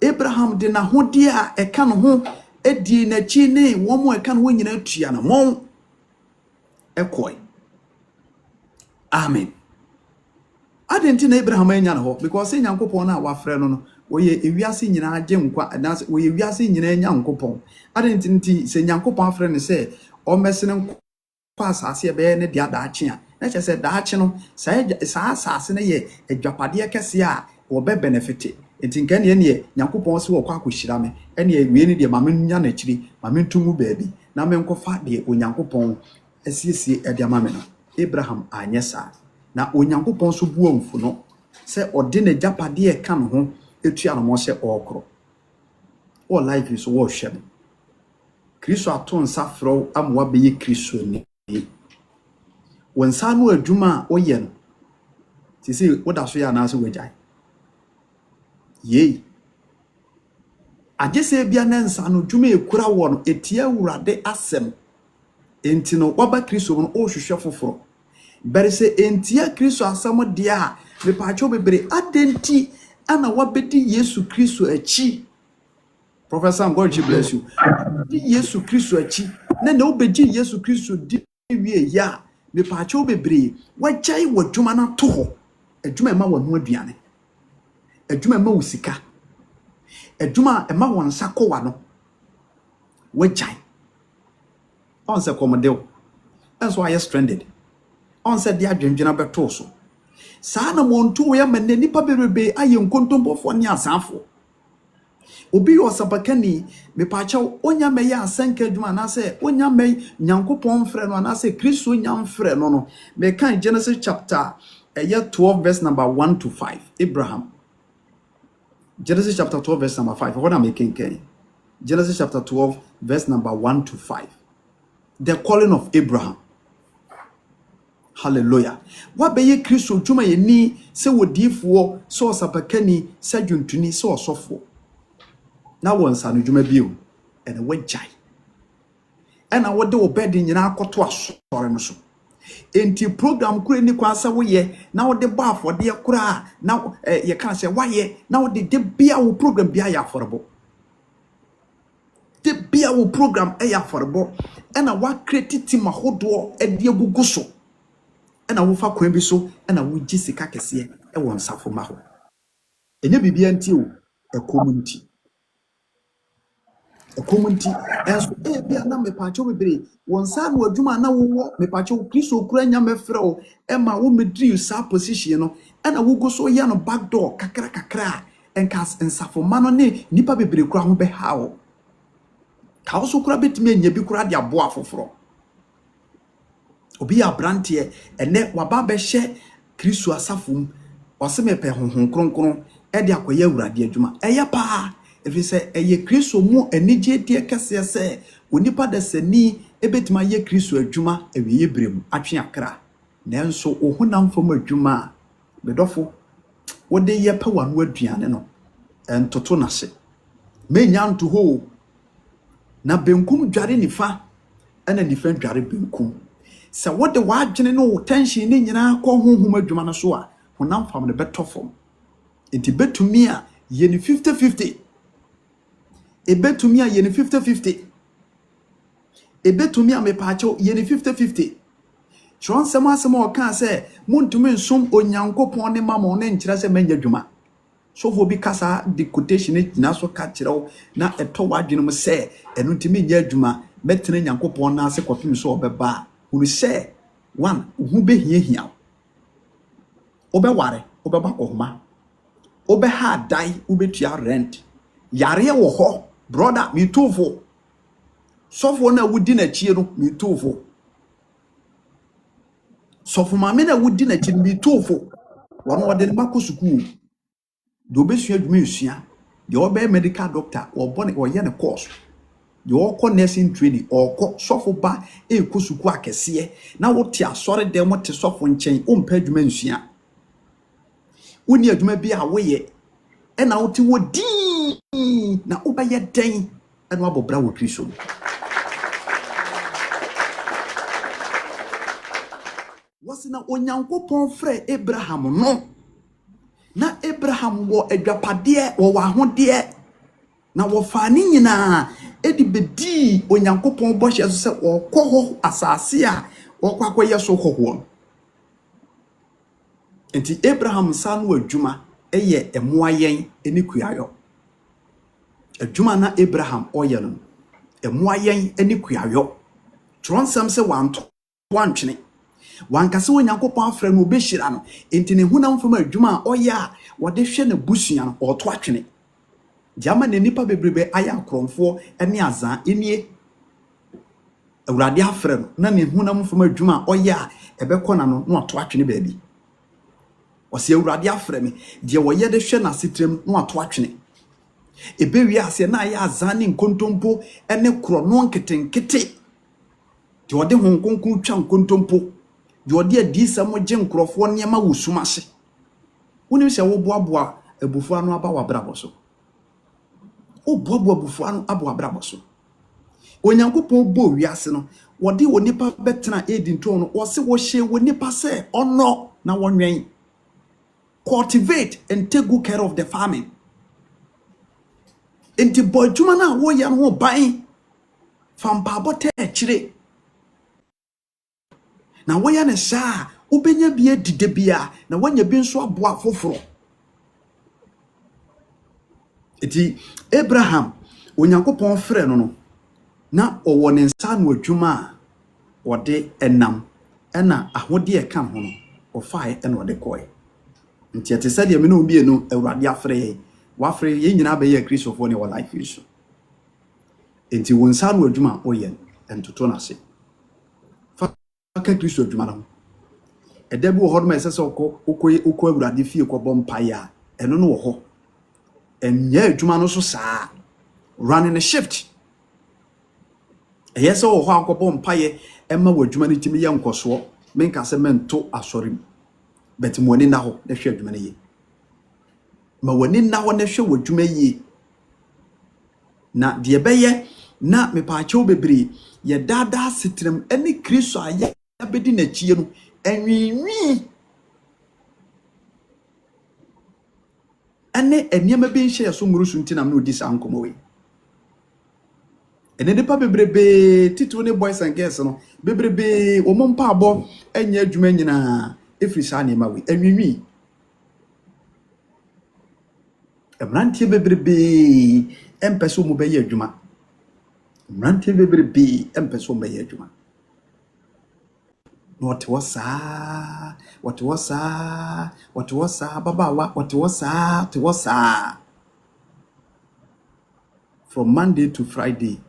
Abraham de na hodi a eka no ho edi na chi ne wo mo eka no ho nyina tua na mo ekoi. Amen. Adenti na Abraham anya no ho because Nyankopon na wafre no woye ewiase nyina agye nkwa na woye ewiase nyina anya Nyankopon. Adenti nti se Nyankopon afre ne se o mesene nkwa asase be ne dia daache a na che se daache no sa asase ne ye adwapade kese a wo be benefit. Enti nka ne Nyankopon se wo kwa akohyira me ene ewie ne de ma menya na chiri ma mentumu baabi na me nkofa de Onyankopon asiesie ede ama me no. Abraham anyesa na Onyankopon so buo mfu no se ode na japade ka no ho etua no mo se okro all life is wo hwe no Kristo aton safro amwa beye Kristo ni wonsa no adwuma oye no sisi woda so ya na so wajai ye agese bia na nsa no dwuma ekura wo no etia Awurade asem enti no waba Kristo no o hwehwe foforo bere se entia Kristo asem dia me paacho bebere adenti ana wabedi Yesu Kristo achi. Professor, God bless you. Di Yesu Kristo achi na na obeji Yesu Kristo di wie ya me paacho bebere wajai wadwuma na to ho adwuma ma wonu aduane adwuma ma usika adwuma ma wonsa kowa no wajai on se komodel enso aye stranded on se dia dwendwena beto so saa na montu we ma nipa berebe aye nkontompofo ne asafo obi osabakani me pacha onya me ya asanka adwuma na se onya me Nyankopon frɛ no na se Kristo nya mfrɛ no no me kan Genesis chapter 12 verse number 1 to 5. Abraham Genesis chapter 12 verse number 5. What am I making? Genesis chapter 12 verse number 1 to 5. The calling of Abraham. Hallelujah. What be ye Kristo dwuma ye ni se wodifo so osabakani se dwuntuni se osofo na wonsa no dwuma bio ene wajai ena wode obedi nyina akoto asore no so enti program kure ni kwansa woye na wode ba afode kura na ye kan se waye na wode de bia wo program bia ya aforebo de bia wo program ya aforebo ena wa create team ahodo ede agugu so ena wo fa kwan bi so ena wo gi sika kese e won safo ma ho enye bibia nti o community enso bia na me paacho bebere wonsa no adwuma na wo me paacho Kristo kura nya mefrɛ o e ma wo medri sa position no ena wo go so ya no back door kakra enkas ensafo ma no ne nipa bebere kura ho be hawo ka wo so kura betime nya bi kura de abo afoforo obi abrante ene waba be hye Kristo asafom oseme pe honhon kronkron e de akoye Awurade adwuma eye pa if you say eye Kristo mu enije die kese se onipa da sani ebetima ye Kristo adwuma ewiye brem atwe akra nanso ohunam fom adwuma bedofo wode ye pa wanu aduane no entoto na se menya nto ho na benkum dware nifa ana nifa dware benkum se wode waadwene no tension ni nyina kɔ honhom adwuma no so a honam fam ne betofom enti betumi a ye ni 50-50 ebetumi a ye ni 50-50 ebetumi amepacho ye ni 50-50 Chonsema asema oka se muntumi nsum onyankopon ne mama ne nkyira se manya dwuma so fo bi kasa di quotation na so ka kyerɛw na eto wadwene mu se enu ntimi nya dwuma betene nyankopon na ase kofim so obeba unu se one hu be hia obeware obeba kohoma obeha dai ubetua rent yare wo ho brother mi tofo sofo na wudi na chie no mi tofo sofo ma me na wudi na chie mi tofo wono wode ba ko sukuu do besua adwuma esua de obe medical doctor obone oye ne course de okọ nursing training okọ sofo ba ko sukuu akese na wote asore dem wote sofo nchen ompa adwuma nsua woni adwuma bi a woye na wote wodi na obaye den eno abobra wo Kristo wasina onyankopon frɛ Abraham no na Abraham wo adwapade wo wahode na wo fani nyina edi bedi onyankopon bɔhye so sɛ okɔ hɔ asase a okɔ akɔyɛ so hɔho enti Abraham sanu adwuma eye emoayen eni kuayo adwuma na Abraham oyɛ no emoayen eni kuayo tronsam sɛ wanto wantwene wankase onyankopon afrɛ no obehira no enti ne hunam fam adwuma oyɛ a wɔde hwɛ na busua no ɔto atwene diama ne nipa bebrebe aya akromfo ene azan enie awurade afrɛ no na ne hunam fam adwuma oyɛ a ɛbɛkɔ na no na ɔto atwene baabi ɔse awurade afrɛ me de wɔyɛ de hwɛ na sitrem na ɔto atwene ebewi ase na aya azan ne nkontompo ene krono nketenkete de ɔde honkonkon twa nkontompo de ɔde adisam gye nkrofo nneema wosum ase wonim sɛ wo boaboa abufu anu aba wabrabo so o boaboa abufu anu aba wabrabo so onyankopon bo wiase no wɔde wonipa betena edinto no wɔse wo hye wonipa sɛ ɔno na wonwen cultivate and take good care of the farming enti bodwuma na wo yɛ no ho ban fampa bote akire na wo yɛ ne saa ubenya bia dide bia na wanya bi nso aboa foforo eti Abraham onyankopon frɛ no no na ɔwɔ ne nsa no adwuma a ɔde enam ɛna ahode ɛka ho no ɔfae ɛna ɔde kɔe nti ete sɛ de me no bi enu awurade afrɛ wafrɛ ye nyina bɛyɛ Kristofo ne wɔ life yi so enti wo nsa no adwuma ɔyɛ entoto na se fa ka Kristo adwuma no edebi wo hodoma esese okɔ awurade fie kɔ bompae a eno no wo ho enye adwuma no so saa running a shift eyese wo ho akɔ bompae ema wo adwuma no timi ye nkoso menka se mento asorim bet mo ni na ho na hwe adwuma no ye ma woni na ho na hwe wo adwuma ye na de beye na mepaachew bebre ye dada sitrem eni Kristo aye abedi na chie no enwiwi ene eniema bi nhye so ngurusu ntinam na odi sankomo we ene depa bebrebe titu ne boys and girls no bebrebe wo mompa abo enya adwuma nyina efri sa ne ma we enwiwi emrantie bebrebe empeso mu beye adwuma emrantie bebrebe empeso mu beye adwuma what was baba what was from Monday to Friday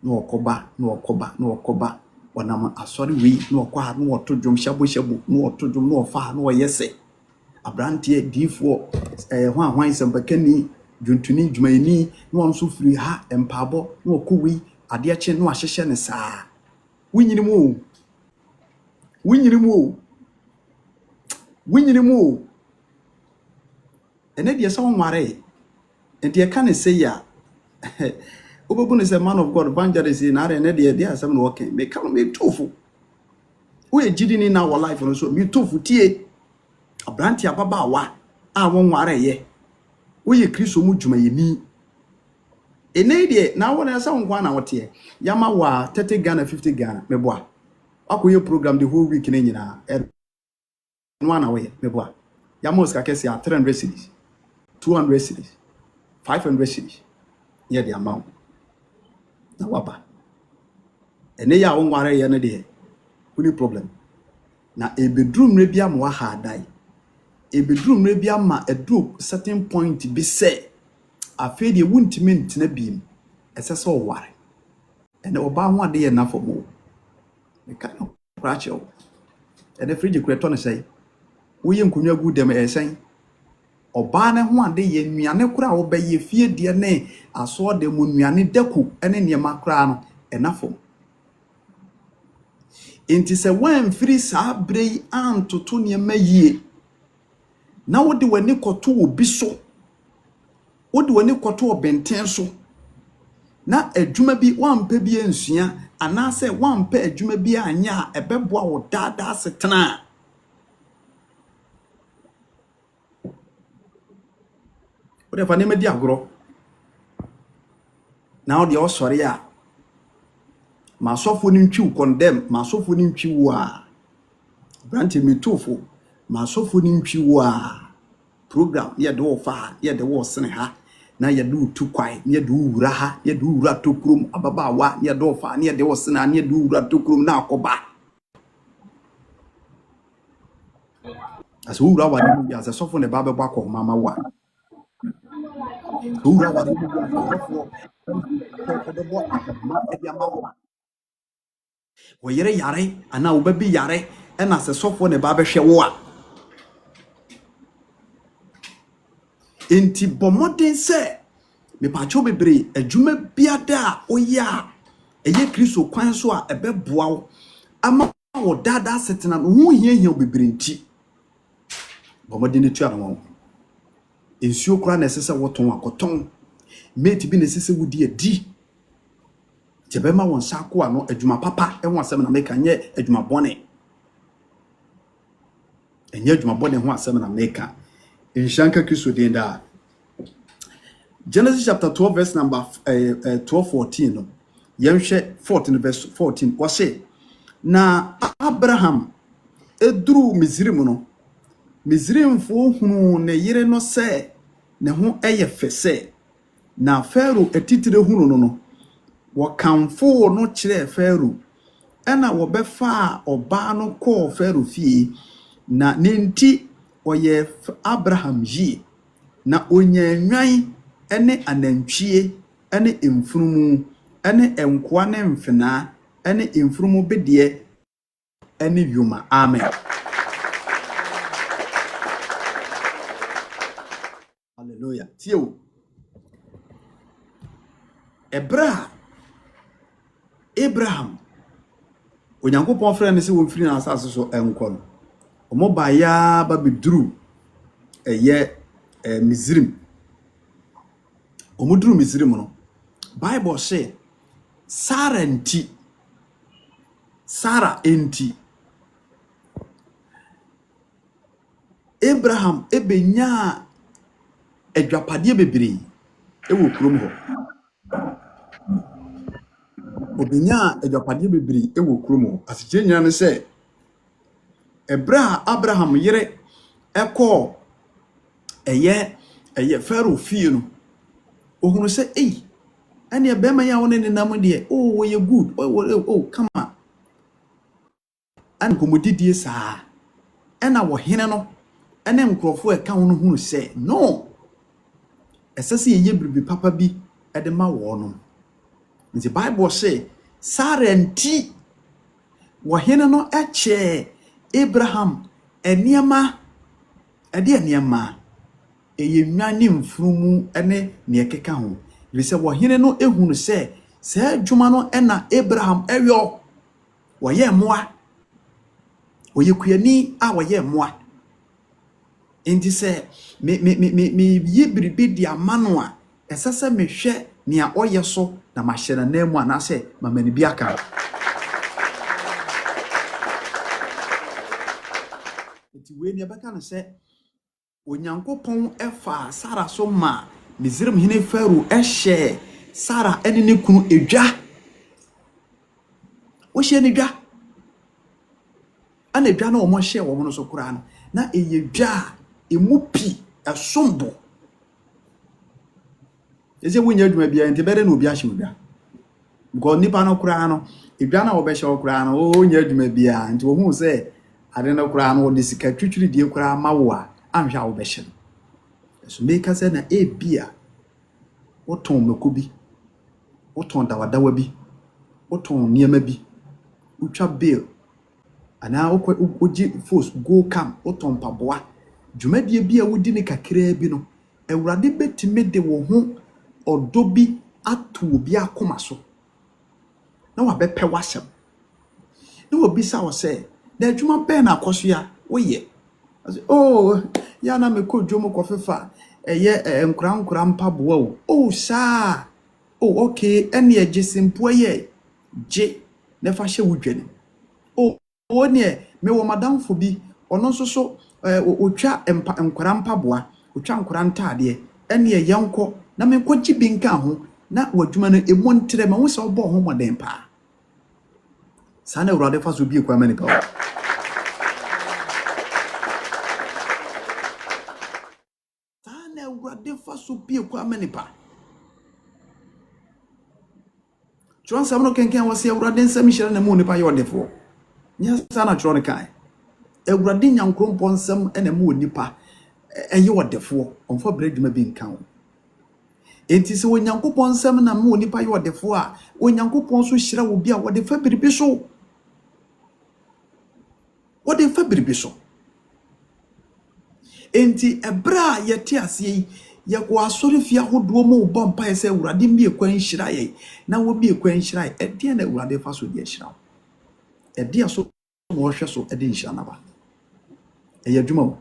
no okoba wanam asori wi no okwa no oto dwom shabu no oto dwom no ofa no yese abrantie difo hwan sempakani dwuntuni dwumayini no onso firi ha empabo no okowi ade ache no ahyehye ne saa winyinimu ene de so nware enti e kan say ya obobu ne say man of God evangelist na are ene de asem no okay me kan me tofu we gidi ni na wo life no so me tofu tie abranti ababa wa a won nware ye we ye Kristo mu dwumayeni ene de na wona sa nkwa na wote yama wa 30 Ghana 50 Ghana meboa akoye program the whole week na nyina no na we meboa yama oska kesi a 300 cedis 200 cedis 500 cedis ye the amount na waba ene ya wo nware ye ne de uni problem na ebedrum re bia mo ha dai ebedrum re bia ma edu certain point bi say afi de wuntimi ntena biem esese o ware ene oba ho ade ye na fomo me ka no prache o ene fridge kreto ne sei wo ye nkonwa gu dem esen oba ne ho ade ye nuane kura wo be ye fie de ne aso de mu nuane daku ene ne makra no enafo enti se wan firi sa brei antoto ne mayie na wo de wani koto obi so wo de wani koto obenten so na adwuma bi wampa bi ensua anase wampa adwuma bi anya ebeboa wo dada setena wo de fa ne medi agoro na wo de osori a masofo ni ntwi condemn masofo ni ntwi wo a branch mitofo masofo ni ntwi wo a program ye de wo fa ye de wo sene ha na ye do tu kwai ye do wura ha ye do wura tokrum ababa wa ye do fa ye de wo sene na ye do wura tokrum na akoba aso wura wa ni ya sofo ne ba be bwa ko mama wa wura wa ni sofo ko de bo ma e dia ma wa wo yere yare ana wo ba bi yare e na se sofo ne ba be hwe wo a enti bomoden se me pacho bebre adwuma biada oya eye Kristo kwan so a ebeboa wo ama wo dada setena no hu hiahia bebre nti bomoden tu anwo ensuo kura na sese woton akoton mate bi na sese wudi adi tebema won sako ano adwuma papa ehun asem na meka nye adwuma bone enye adwuma bone ho asem na meka inshanka Kristo den da Genesis chapter 12 verse number 12-14 no yemhwe 14 verse 14 wo se na Abraham edru Mizrim no Mizrim fo hunu ne yire no se ne ho eye fese na Pharaoh etitire hunu no wakamfo no kire Pharaoh ena wo befa oba no ko Pharaoh fie na nenti oye Abraham yi na onyanwan ene anantwie ene emfunumu ene enkoa ne mfena ene emfunumu bedie ene yuma amen. Hallelujah. Tio Abraham onyankopon frɛ ne se wo mfiri na asase so enko no omo ba ya ba beduru Mizrim omuduru Mizrim no Bible say Sarah enti Abraham ebenya adwapade bebre ewo kurom ho obenya adwapade bebre ewo kurom ho asije nyina ne se Abraham yere eko Pharaoh fie no ohunu se ene e bema ya woni nenam de we you good come on an komodidie saa ena wo hene no ene nkrofo e ka wono hunu se no esese ye bribi papa bi e de ma wo no nti Bible say Sarah nti wo hene no eche Abraham eniema eye nwane mfurumu ene ne ekeka ho bise wo hene no ehunu se adwuma no ena Abraham eyo wo ye moa oyekuani a wo ye moa enti se me yibribi di amano a esese mehwe nea oye so na mahyera na mu anase mamani bi aka enti we ne beka no se onyankopon efa Sarah so ma Mizrim hene Pharaoh ehye Sarah ene ne kunu edwa wo hye ne dwa ana edwa na wo mo hye wo mo no so kura no na eye dwa emu pi esombo eze wonya adwuma bia nte bere na obi ahye odwa go nipa no kura no edwa na wo be hye wo kura no wo nya adwuma bia nte wo hu se ade no kura no wo de sika twitwiri die kura ma wo a anhwa wo be hye so make say na e bia wo ton mako bi wo ton dawadawa bi wo ton niema bi utwa bill ana oji force go come wo ton paboa dwumadie bia wodi ne kakra bi no Ewurade betime de wo ho odo bi ato obi akoma so na wa bepe wasem na wo bisa wo se na adwuma be na akoso ya wo ye oh ya na me ko dwomo kofefa eye nkura mpaboa wo oh saa oh okay ene eje simpo ye je na fa hye wudwane oh one me wo madamfo bi ono nso so otwa nkura mpaboa otwa nkura ntade ene yenko na me ko gibi nka ho na wadwuma no emontre ma wo se obo ho moden pa sana Ewurade fa so bi kwa manipa sana Ewurade fa so bi kwa manipa Chron samno kenken wose Ewurade nsam hyere na mu nipa ye odefo nya sana chron kan Ewurade nyankrompo nsam na mu nipa eye odefo onfa bradwuma bi nka ho enti se onyankopon nsam na mu nipa ye odefo a onyankopon so hyira wo bi a wode fa biribi so wode fa biribi so enti ebra yete ase ye ko asori fia hodo mo bo mpa ese Ewurade mie kwan hyira ye na wo mie kwan hyira ye ede na Ewurade fa so de hyira ede aso wo hwe so ede hyira na ba eye adwuma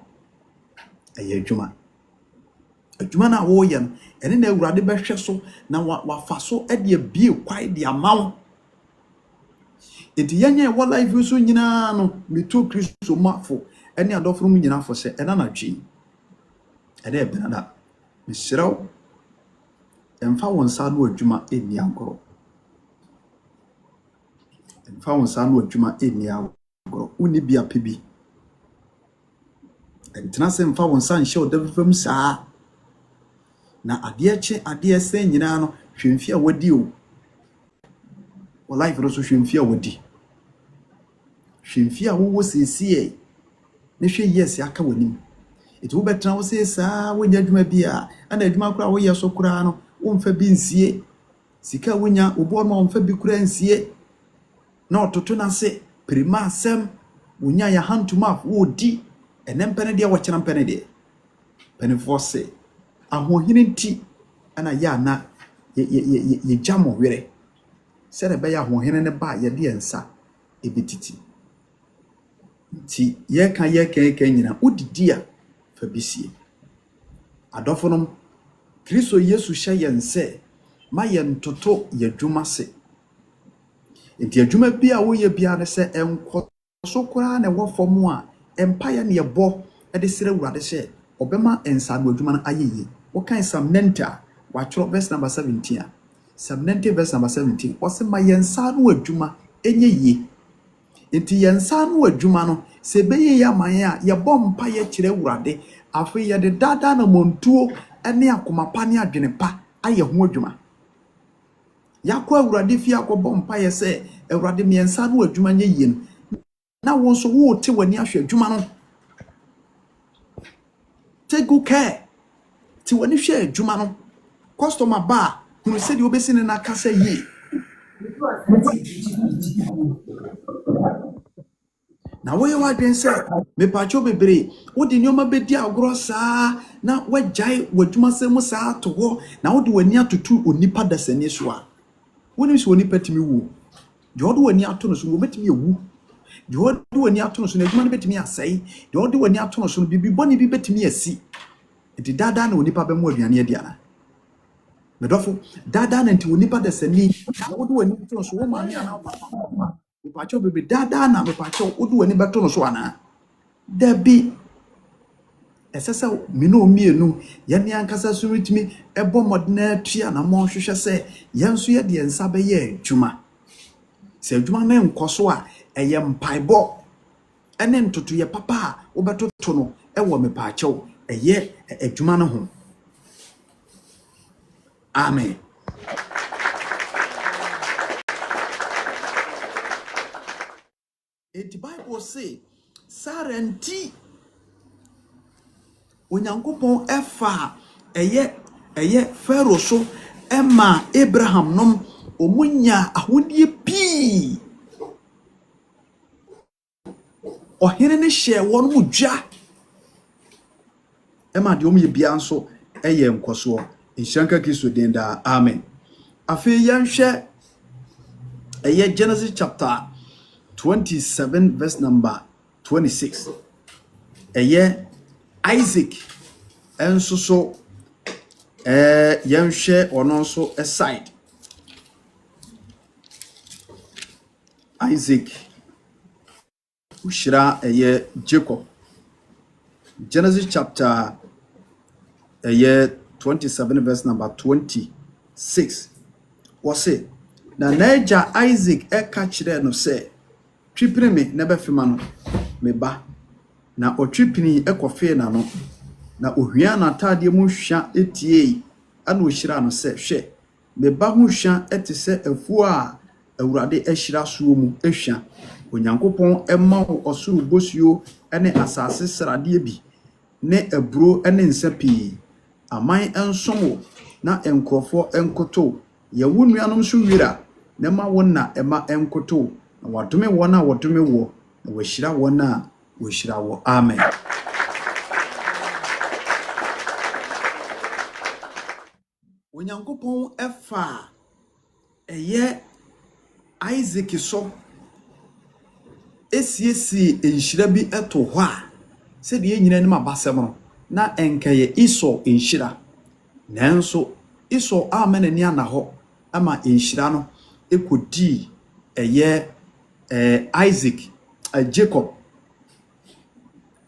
eye adwuma na wo ye ene na Ewurade be hwe so na wa fa so ede bie kwai de amawo enti yenye wo life so nyina no meto Kristo mafo ene adofo mu nyina fo se ena na twi ene e benada misiraw emfa won sa no adwuma eni ankoro emfa won sa no adwuma eni ankoro uni bia pebi entena se emfa won sa nhye odafam saa na ade se nyina no hwemfi a wadi o wo life ro so hwemfi a wadi hwemfi a wo sesie ne hwe yes aka wanim eti wo betena wo se saa wonya adwuma bia ana adwuma kura wo ye so kura no wo mfa bi nsie sika wonya obo ma wo mfa bi kura nsie na ototo na se prima asem wonya ya hantuma wo di enempene de wo kyena mpene de penifo se ahohine nti ana ya na ye jamo were sere be ya ahohine ne ba ye de ensa ebititi ti ye kan nyina udidi a fa bisie adofonom Kristo Yesu hye yense ma ye ntoto ye dwuma se enti adwuma bia wo ye bia ne se enko so kora na wo fom a empire ne ye bo de sere Ewurade hye obema ensa no adwuma na ayeye wo kan Psalm 90 wa choro verse number 17 Psalm 90 verse number 17 wo se ma yensa no adwuma enye ye enti yensa no adwuma no se beye ya man a ye bompa ye kire Ewurade afi ye de dada na montuo ene akomapa ne adwene pa aye ho adwuma yakwa Ewurade fi akobompa ye se Ewurade me yensa no adwuma nye ye na won so wo te wani ahwe adwuma no take good care ti wani hwe adwuma no customer ba hunu se de obesi ne na kasa yi na wo ye wadwen se me pacho bebre wo de nyoma bedi agoro saa na wajai wadwuma se mu saa to ho na wo de wani atotu onipa dasani so a woni so onipa timi wu de wo de wani ato no so wo betimi ewu de wo de wani ato no so na adwuma no betimi asai de wo de wani ato no so no bibi boni bi betimi asi enti dada na onipa be mu aduane ade ana medofo dada na enti onipa dasani na wo de wani ato no so wo ma me ana papa mepacho bebe dada na mepacho odu wani beto no so ana dabi esesa me no mienu ye ne ankasa so ritimi ebo modena tua na mo hwehwe se yenso ye de nsa be ye adwuma se adwuma na enkoso a eye mpaibo ene ntoto ye papa a wobetoto no ewo me pa achew eye adwuma no ho. Amen. The Bible say Sarenti Onyankopon efa eye Pharaoh so ema Abraham nom omunya ahodie pi ohene ne hye won mu dwa ema de omye bia nso eye nkoso inshanka Kristo den da. Amen. Afi yanhwe eye Genesis chapter 27 verse number 26. Eye Isaac enso so yanhwe ono so aside. Isaac ushira eye Jacob. Genesis chapter 27 verse number 26. Was it na naija Isaac catch kire no say twipini me na befima no me ba na otwipini ekofe na no na ohia na atade mu hwa etie ana ohira no say hwe me ba hu hwa etise afuo a awurade ahira so mu ehwa onyankopon ema osuru bosuo ene asase srade bi ne aburo ene nsapi aman ensomo na enkrofo enkoto ye wunuanom so wira ne ma wona ema enkoto na wadome wona wadome wo na wahira wona wahira wo. Amen. Onyankopon efa eye Isaac so esiesi enhira bi eto ho a se de nyina ne mabasem no na enkaye Esau enhira nanso Esau amen ni ana ho ama enhira no ekodi eye Isaac Jacob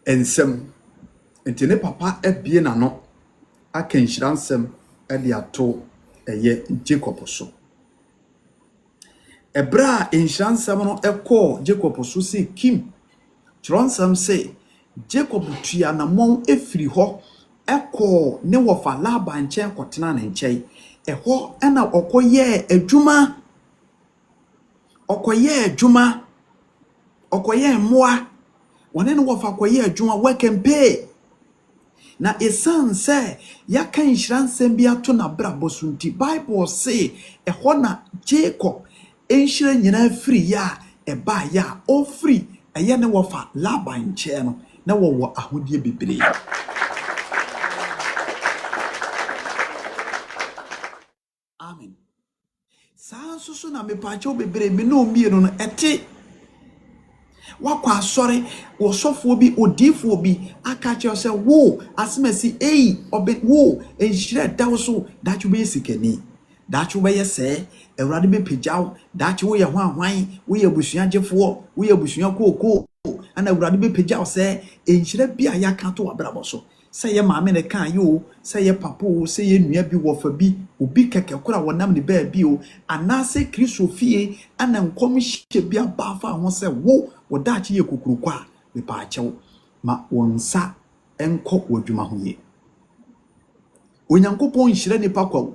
ensem entene papa ebie na no aka enhira nsem de ato eye Jacob so. Ebra enhira nsem no ekọ Jacob so se kim tronsam se Jacob tua na mon efiri ho ekọ ne wofa Laban nchen kotena na nchen eho ena okoye adwuma okoye moa wone ne wofa koye adwuma work and pay na esan se yaka nhiransem bi ato na brabo sunti Bible say eho na Jacob enhira nyina free ya eba ya o free eye ne wofa Laban nchen no na wo ahodie bebre. Amen. Sansusu na mepacho bebre me no mienu no ete wakwa asore wo sofo bi odifo bi aka che se wo asemasi obe wo enhire dawo so dachu be sikani dachu be yese ewrade be pejaw dachu wo ye ho ahwan wo ye busua gefo wo ye busua koko ana ewrade be pejaw se enhire bi ayaka to abrabo so se ye maame ne kan yo se ye papo se ye nua bi wofa bi obi keke kora wonam ne ba bi o anase Kristo fie ana nkom hye bi abafa ho se wo wodachi ye kokuru kwa me pa achew ma wonsa enko wodwuma ho ye. Onyankopon nhire nipa kwa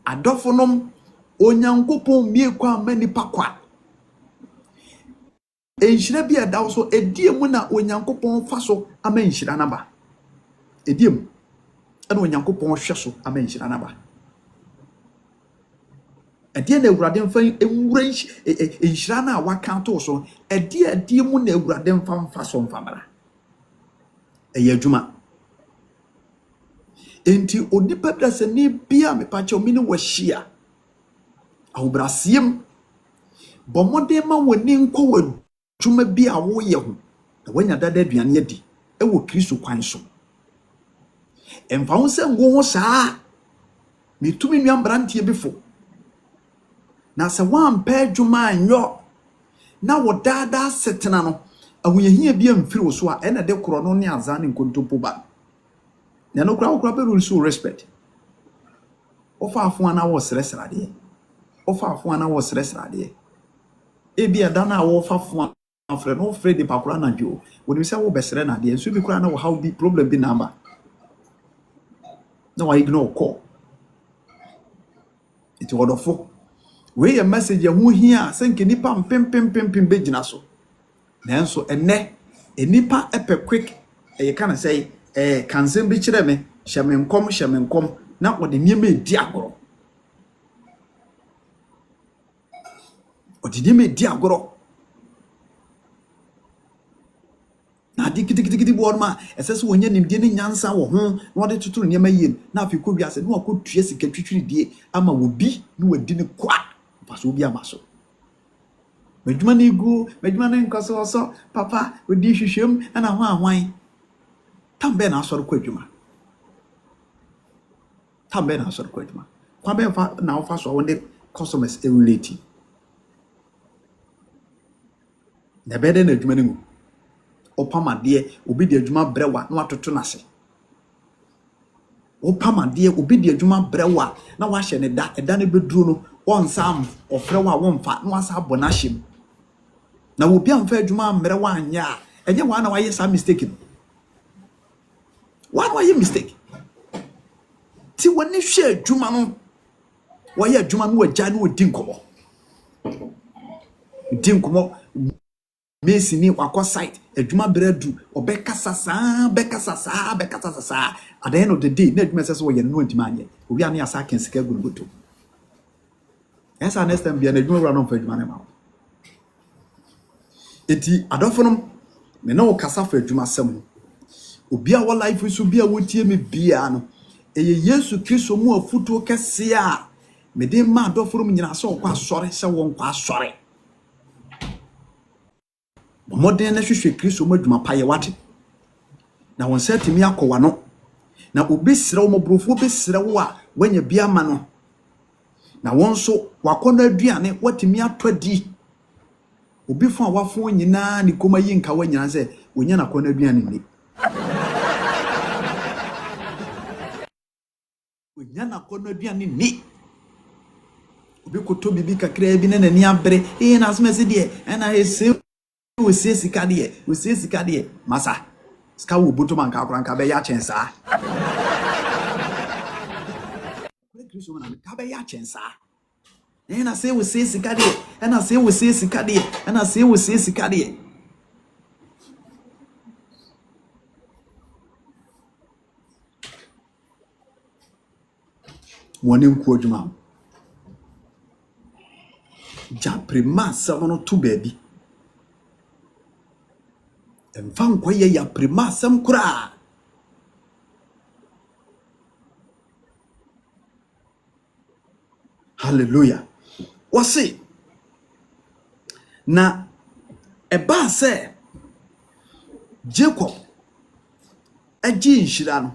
adofonom onyankopon mie kwa ma nipa kwa enhire bi adawo so ediemu na onyankopon fa so ama enhira naba ediemu ana onyankopon hwe so ama enhira naba edie na ewurade mfa enwura enhira na waka to so ediemu na ewurade mfa so mfamara eye adwuma enti onipa brase ni bia mepache omini wahia ahobrasiem bomode ma woni nko wadwuma bi a wo ye ho na wanya dada aduane adi ewo Kristo kwan so emfa ho se ngo ho saa mitumi nwa brantie bifo na se wampa adwuma anyo na wodada setena no ahuyehia bia mfiri wo so a ena de kro no ne azan nkontopo ba na no kra be rule so respect ofa afo ana wo sresrade ofa afo ana wo sresrade e bia da na wo fa fo afre no fre de pakura na dwo woni se wo besre na de so bi kra na wo how be problem bi number na wa ignore call it wodofo we a message ho hia se nke nipa mpempempempem be gina so nanso enne enipa epe quick e kana say kansem bi kire me hyemenkom na ode niam edi agoro ode niam edi agoro na dikidikidi bo ma esese wonya nimde ne nyansa wo ho na ode tuturu niam ayem na afi ko wiase na akotue sika twitwiri die ama wo bi na wadi ne kwa paso obi amaso medjuma ne gu medjuma ne nkoso so papa odi hwehwem na ho ahwan tambe na asoro kwa adwuma tambe na asoro kwa adwuma kwa be fa na ofa so wonde customers relate na bede na adwuma ne ngu opamade obi de adwuma brewa na watoto nase opamade obi de adwuma brewa na wa hye ne da eda ne beduro no onsam ofrewa wonfa na wasa abonahim na wo bia mfa adwuma mrewa anya enye wa na wa ye sa mistake no wa na wa ye mistake ti woni hwe adwuma no wa ye adwuma no wagya no odi nkomo Messi ni wakọ site adwuma bredu obekasa saa at the end of the day na adwuma sese wo ye no antima anye obi ane asa ken sika gurugoto esa next time bia na adwuma wura no fa adwuma ne ma eti adofonom me na wo kasa fa adwuma sem obi a wo life so bia wotie me bia no eye Yesu Kristo mu afuto kese a me de ma adofonom nyina so kwa asore se wo kwa asore modern na hwehwe Kristo mu adwuma paye wate na won setimi akọwa no na obesire wo mobrofo obesire wo a wanya bia ma no na won so wakọ aduane watimi atodi obi fun a wafo nyina ni koma yi nka wanyina se wonya na kọ aduane ni wonya na kọ aduane ni obi koto bibi kakra bi na nani abre na asmese de na ese we say sikadie masa ska wo boto man ka akran ka be ya chensa we Kristo na ka be ya chensa na say we say sikadie na say we say sikadie na say we say sikadie woni nku adwuma ja prima samono tu baby mfan kwaye ya prima sam kura hallelujah wasi na eba se Jacob aji nhira no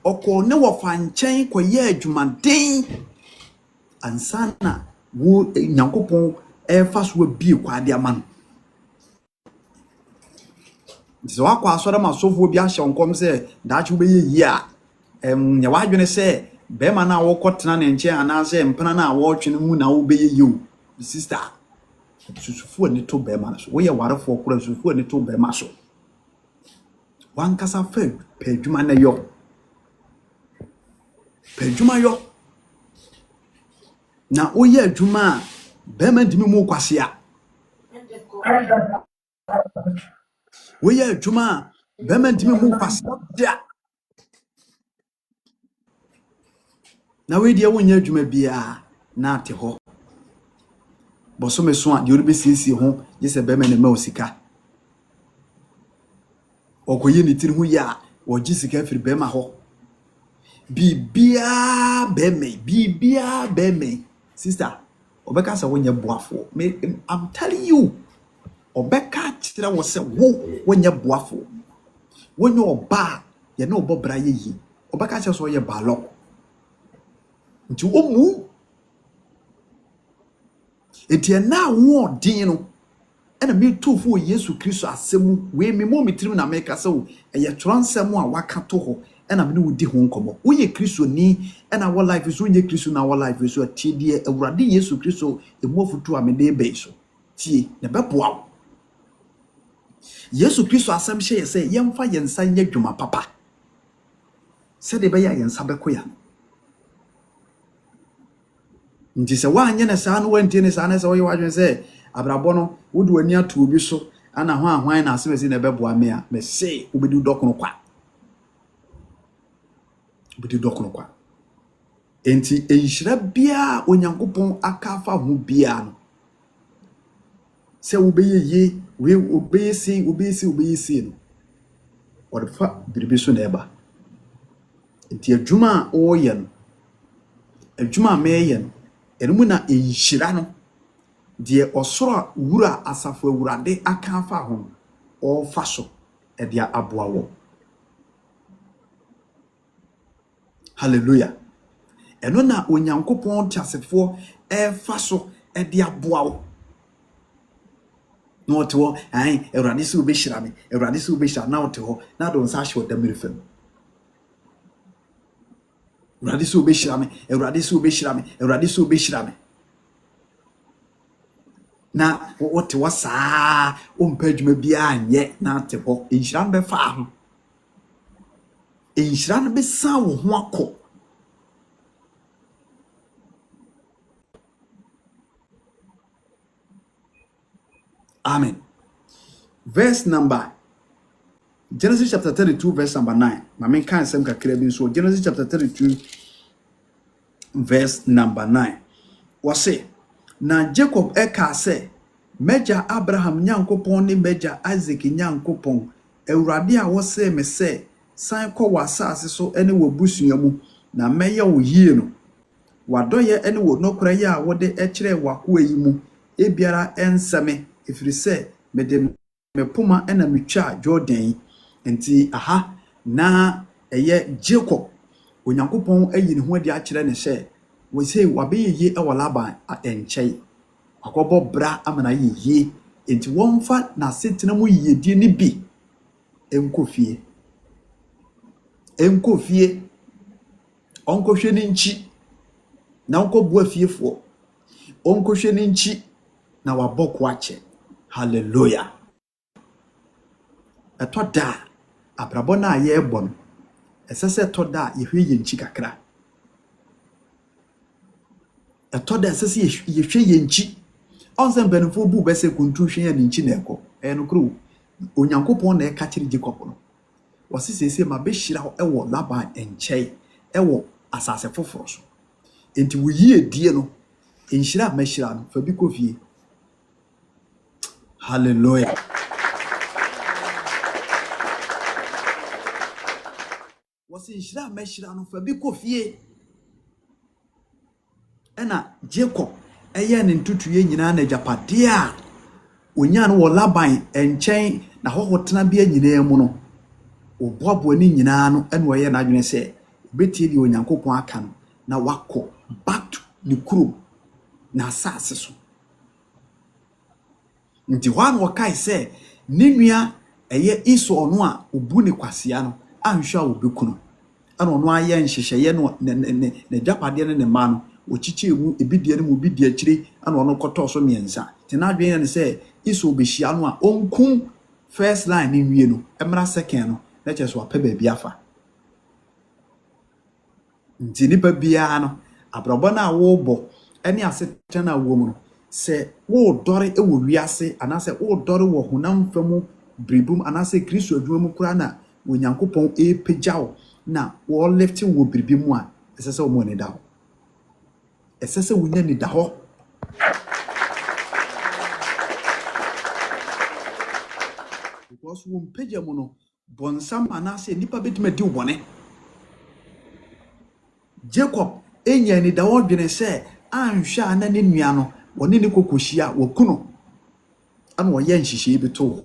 oko ne wofa nchen kwaye adwumaden ansana wo nyankopon efa so bi kwade amano so akwa asore ma sofo bi ahye onkom se daachi be yi a nya wadwene se be ma na wo kotena ne nche ana se mpana na wo twene mu na wo be yi o sister susufu ni to be ma so wo ye warefo kura susufu ni to be ma so wan kasa fe pedwuma na yo pedwuma yo na wo ye adwuma be ma ndimi mu kwase a we ye adwuma be ma ndimi mu kwase dia na we dia wonya adwuma bia na ate ho boso meso a de ori be siesie ho ye se be ma ne ma osika okoye ni tiri hu ya oji sika firi be ma ho bibia be me sister obeka sa wonya boafo I'm telling you obeka kire wo se wo wonya boafo wonya oba ye na obobra ye yi obeka kire so ye balok nti omu etie na wo odin no ena me tofo Yesu Kristo asemu we me mo mitrim na make so eye transem a waka to ho ena me wudi ho nkomo wo ye Kristo ni ena wo life so nye Kristo na wo life so tie die awurade Yesu Kristo emofutu a me de be so tie ne beboa Yesu Kristo asem hye se yemfa yensa nya dwuma papa se de be ya yensa bekoya nti se wa anya na sa no wantie ne sa na se wo ye wadwen se abrabọ no wodu ani ato obi so ana ho ahwan na asem esi na beboa me a me se obedu dokono kwa enti enhyira bia onyankopon akafa ho bia no se obeye we obeye no odfa biribi so na eba enti adwuma o ye no adwuma me ye no enmu na enhyira no de osoro wura asafo awurade akafa ho o fa so e dia aboa wo hallelujah eno na onyankopon tiasefo e fa so e dia aboa wo no to ai awurade se obehira me awurade se obehira na wote ho na do nsa hye odamire fam awurade se obehira me awurade se obehira me awurade se obehira me na wote wasa ompadwuma bia anye na te ho enhyira no be fa ho enhyira no be sa wo ho akọ amen verse number Genesis chapter 32 verse number 9 mamen kan sem kakra bi so Genesis chapter 32 verse number 9 wase na Jacob eka se meja Abraham nyankopon ni meja Isaac nyankopon ewurade a wose me se san kọ wasase so ene wabusua mu na meye wo yie no wadoye ene wo nokora ye a wode ekire wako yi mu ebiara enseme efiri se mede mepoma ena metwa Jordan enti aha na eye Jacob onyankopon ayi ne ho adi akire ne se we say wabeye e walaban enchei akobo bra amana ye enti wonfa na setena mu yedie ni bi enkofie onkohwe ni nchi na onkobu afiefo onkohwe ni nchi na waboko ache hallelujah etoda abrabo na ye ebon esese etoda yehwe ye nchi kakra etoda esese yehwe ye nchi onse benfo bu bese kuntu hwe ye nchi na eko eno kru onyankopon na eka kire Jacob no wasisese ma be hira ho ewo Laban enchei ewo asase foforo so enti wo yie die no enhira ma hira no fa bi kofie hallelujah wasi enhira ma hira no fa bi kofie ena Jacob eye ne ntutuye nyina na japade a onya no wo Laban enchei na hohotena bia nyina mu no oboabo ni nyina no ene oye na adwene se betie di onyankopon aka no na wako back to the kuro na asase so nti hwan wakai se ninua eye iso ono a obu ni kwasea no anhwa obekuno ana ono aye nhyehyeye no ne japade ne ma no ochichi emu ebidie ne mu bidie akire ana ono koto so miensa ti na adwene ne se iso obehia no a onkum first line ni wie no emra second no na cheso ape ba bia fa nti nipa bia no abrabo na wo bo ene asete na wo mu no se wo dore e wo wiase anase wo dore wo honam famu bribum anase Kristo adwuma mu kura na onyankopon e pejao na wo lift wo bribimu a esese wo mo ne da ho esese wo nya ni da ho because wo peja mu no bonsam anase nipa betima di wone Jacob enya ni da wo dwene se anhwa na ne nua no woni ne kokohia wakuno ana wo ye nhihye bi to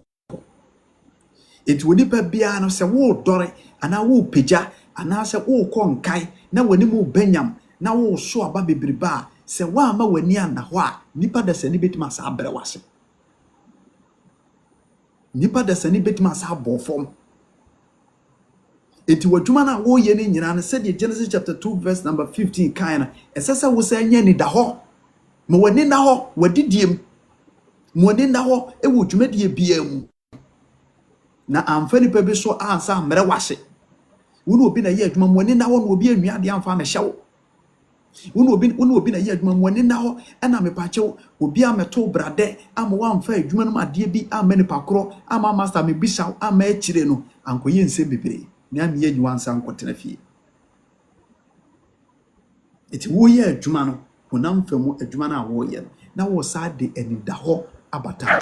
eti woni pa bia no se wo dore ana wo peja ana se wo konkai na woni mu banyam na wo so aba bebriba se wa ama wani ana ho a nipa da se ni betima sa abre wase nipa dasani betima asa abofom enti wadwuma na wo ye ni nyina na said Genesis chapter 2 verse number 15 kind esesa wo sa nya ni da ho ma wani na ho wadidiem mo ni na ho e wo dwumadie bia mu na amfa nipa bi so ansa mre wahye wo no obi na ye adwuma mo ni na ho no obi anua de amfa me hyewo wo obi na ye adwuma mo ni na ho na me pa kyew obi ameto brade ama wa amfa adwuma no ade bi ama nipa kro ama master me bishaw ama akire no ankoye nse bebre na me ye adwuma ansa nkotena fie eti wo ye adwuma no honam famu adwuma na wo ye na wo sa de ani da ho abata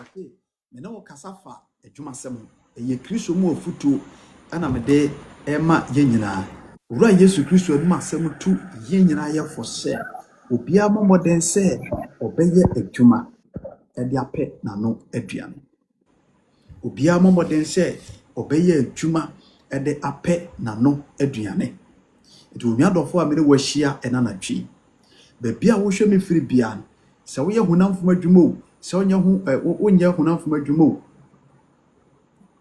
okay me na wo kasafa adwuma sem eye Kristo mu ofutu ana me de ema ye nyina wura Yesu Kristo adu masem tu ye nyina ye for share obia momoden se obeye adwuma e de apɛ na no aduane obia momoden se obeye adwuma e de apɛ na no aduane etu onuadofo a me ne wahia ena na twi be bia wo hwe me firi bia se wo ye honamfom adwuma o se onye hu onye honamfom adwuma o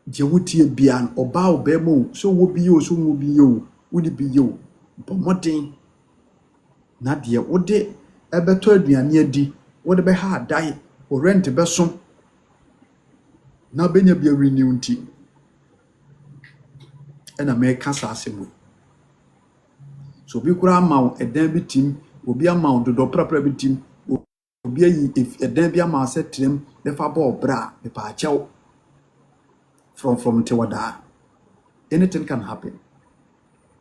je wutie bia oba obemo so wo bi yo so wo bi yo woni bi yo bomoden na de wo de ebeto aduane adi wo de be ha dai o rent be so na benya bia renew nti ena me kasa asemu so bi kura ma edan bi tim obi ama dodo prapra bi tim obi ayi edan bi ama asetrem be fa ba obra be pa achew from tewada anything can happen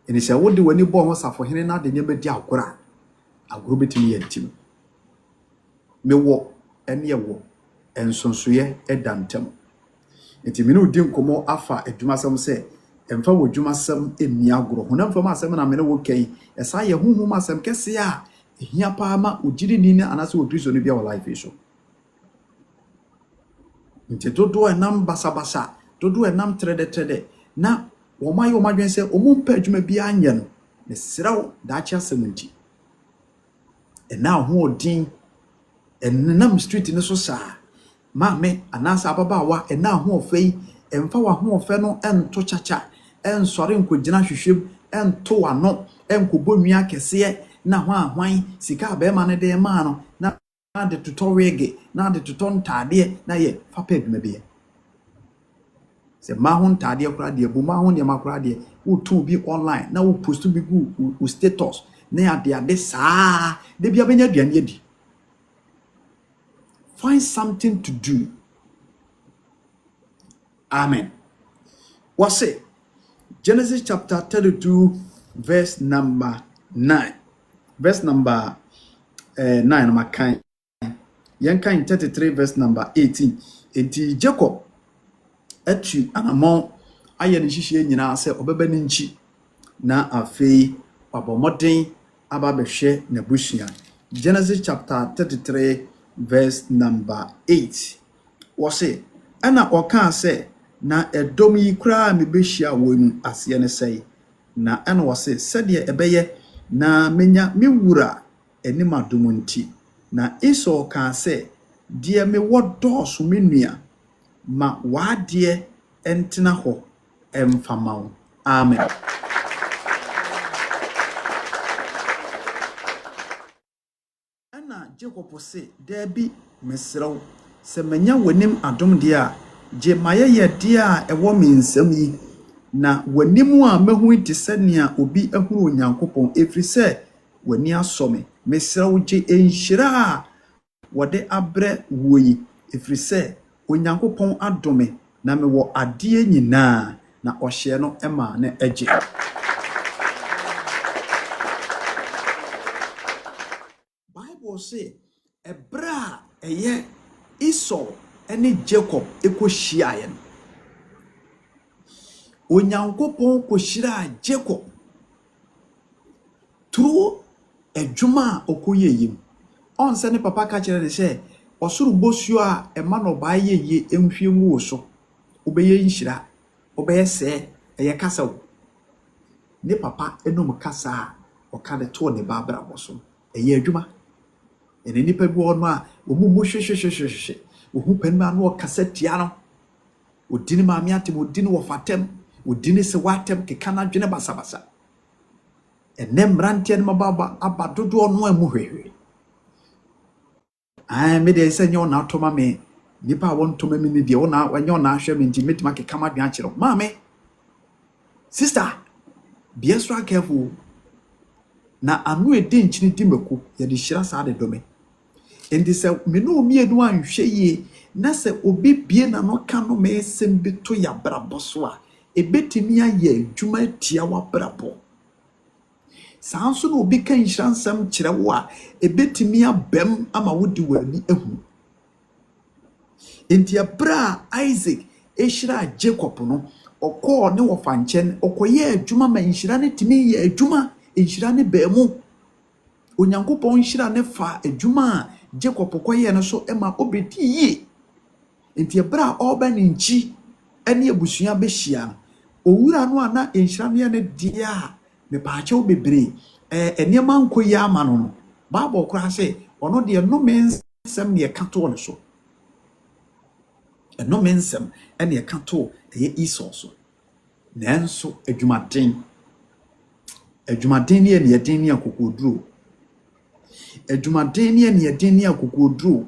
and say what do when you born safo hene na de nyem di agora agoro betimi ye tim me wo ene ye wo ensonsoye edantem enti me no di nkomo afa adwumasem se emfa wo dwumasem emi agoro honam fam asem na me no wo kai esa ye huhum asem kese a ehia pa ma ogiri ni na anase wo Kristo no bia wo life so nti dodo enam basabasa dodo enam trede na wo maye wo madwen se omumpa adwuma bia anye no ne siraw da acha semunti ena ho odin enam street ne so saa ma me anasa ababa wa ena ho ofei emfa wa ho ofe no ento chacha ensore nkogina hwehwem ento wano enkobonua kese na ho ahwan sika be ma ne de ma no na de tutorial na de tuton tade na ye fa pa adwuma bia se ma ho ntade akura de bu ma ho ne makura de wo tu bi online na wo post bi gu status na ya de saa de bia benya aduane adi find something to do amen what's it Genesis chapter 32 verse number 9 verse number 9 makan yen kan 33 verse number 18 enti Jacob atu anamon aye ne hihie nyina se obeba ne nchi na afei abomoden aba behwe na busua Genesis chapter 33 verse number 8 wose ana oka se na edom yi kura me behia wonu ase ne sei na ana wose sede ebeye na menya mewura enima domunti na Esau ka se die me wodoso menua ma wade entena ho emfamawo amen ana Jacob se debi mesrew se menya wanim adom de a je maye de a ewo mensam yi na wanim a mahu ti sania obi ahuru onyankopon efri se wani asome mesrew je enhira wode abre woyi efri se onyankopon adome na mewo ade nyina na ohye no ema na eje Bible say ebra eye Esau ene Jacob ekohyiaye no onyankopon kohira Jacob through adwuma okoyeyim onse ne papa ka kire de se osuru bosuo a ema no ba yeye enhwemu wo so obeye nhira obeye se eye kasa wo ne papa enom kasa o ka de to ne ba bra boso eye adwuma ene nipa bi ono a omu mo hwehwehwehwehwe ohu panima no kasatia no odini maami atem odini wofatem odini se watem keka na dwene basabasa ene mrantie no mababa abadodo ono amu hwehwe me de se nyo na atoma me nipa won toma me ni de wona wanyo na ahwe me nti metima keka ma dwan kyerɛ maame sister be extra careful na anu edi nkyini di mako ye de hyira saa de dome endi se me no mienu anhwe yie na se obi bie na no ka no me sem bi to ya brabo so a ebetimi aye adwuma tia wa brabo sanso no obi kan hiransam kyerɛ wo a ebetimi abam ama wodi wani ehu enti abra Isaac ehira Jacob no okọ ne wofa nkyɛn okoye adwuma ma nhira ne timi ye adwuma nhira ne baamu onyankopɔn nhira ne fa adwuma Jacob koye no so ema obedi yie enti abra oba ne nchi ene abusua behia owura no ana nhira ne ne dia me paache obebre eniema nkoyi ama no Bible kura se ono de no mensem ne kato ne so no mensem ene kato eye Esau so nanso adwumaden ne yeden ne akokoduro adwumaden ne yeden ne akokoduro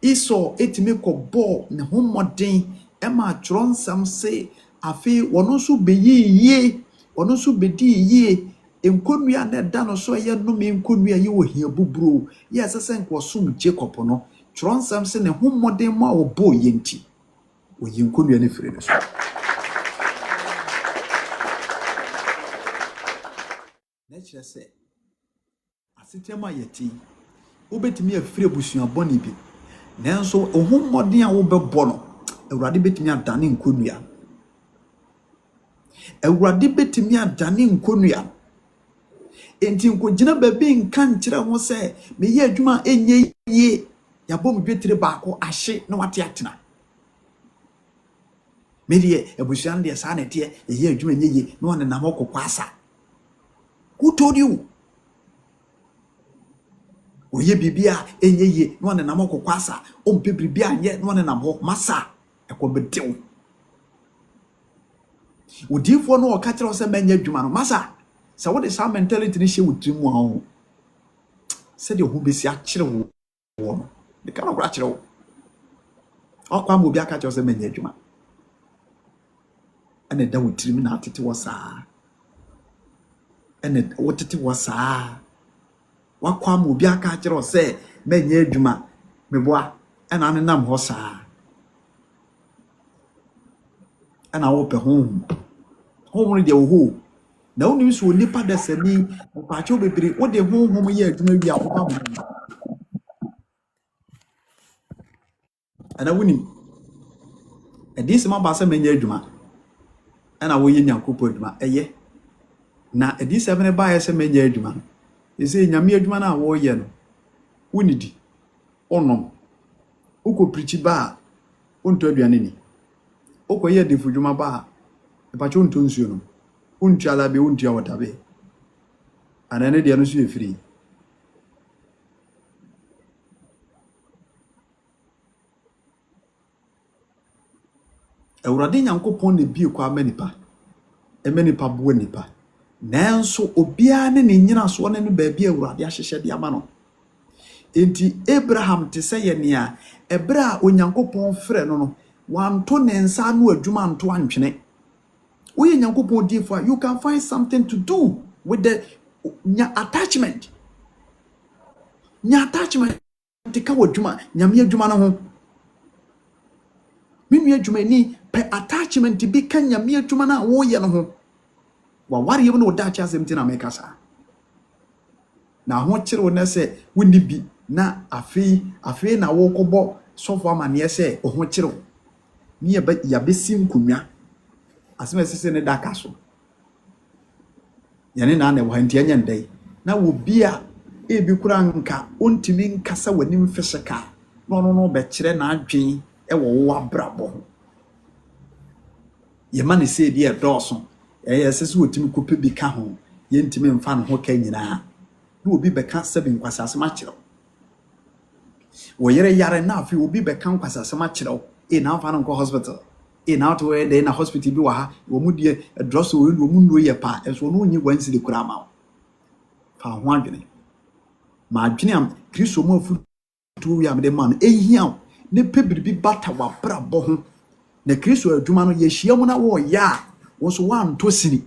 Esau etime kɔbɔ ne hommɔden ema atwerɔnsam se afi wono so beyiye wono so bedi yie enkonua na da no so ye no me enkonua ye wo hia buburo ye asese nkosom Jacob no twerɔnsam se ne hommɔden ma obɔ yenti wo ye enkonua ne fire no so na kyerɛ sɛ asetema yeti wobetimi afire busua bɔne bi nanso hommɔden a wobɛbɔ no Awurade betimi adane nkonua Awurade betimi adane nkonua enti nkogina baabi nka nkyerɛ ho sɛ meyɛ adwuma enye yie yabom dwetire baako ahye na wate atena medie abusuan de saa na tie yɛ adwuma enye yie na one nam okokwa asa who told you oye bibia enye yie na one nam okokwa asa ompe bibia anye na one nam ho masa ekobedew Udifo no oka kyerɛ sɛ manya adwuma no masa sɛ wode saa mentality ni hye wutrim wa ho sɛ de ho besi akyerɛ wo no de ka no kora kyerɛ wo akwa mo bi aka kyerɛ sɛ manya adwuma ene da wutrim na atete wo saa ene wotete wo saa wakwa mo bi aka kyerɛ sɛ manya adwuma meboa ena anenam ho saa ena wo pe honhom de wo na woni so nipa da sani paacho bebre wo de honhom ye adwuma wi akwa ho ana woni edisi ma ba se menya adwuma ana wo ye nyankopɔ adwuma eye na edisi ebe ne ba ye se menya adwuma ese nyame adwuma na wo ye no woni di onom uko preach ba onto aduane ni okoye defu dwuma ba paacho onto nsuo no untiala be untia watabe anane de no so efiri Awurade Nyankopɔn ne bie kwa amanipa bo nipa nanso obia ne nyina so ne no ba bia Awurade ahyehye de ama no enti Abraham te sɛ ye nea ebra Onyankopɔn frɛ no wanto ne nsa no adwuma nto antwene Oye Nyankopɔn differ, you can find something to do with the attachment. Nya attachment te ka wadwuma, nyame adwuma no ho. Minu adwuma ni pe attachment bi ka nyame adwuma na wo ye no ho. Wa ware ye no oda cha asem ti na meka sa. Na ho kire wo na se woni bi na afi na wo kobɔ sofo amane se ho kire wo. Ni ya besi nkunwa asema sese ne daka so yane na na wanti anya ndai na wo bia e bi kura nka ontimi nkasa wani mfeseka no be kire na adwen e wo abrabo ye ma ne se di e dɔɔso sese wotimi kope bi ka ho ye ntimi mfa no ho ka nyina na obi beka 7 kwasa asema kire Woyere yare na afi obi be kan kwasa sama kyerɛw na afa no hospital na to we na hospital bi wa ha wo mu die dross wo mu no ye pa enso no nyi wansi de kura ma fa ho adwene ma adwene am Kristo mu afu tu ya me de man ehia ne pebiribi bata wa bra bo ho na Kristo adwuma no ye hia mu na wo ya wo so wa nto sini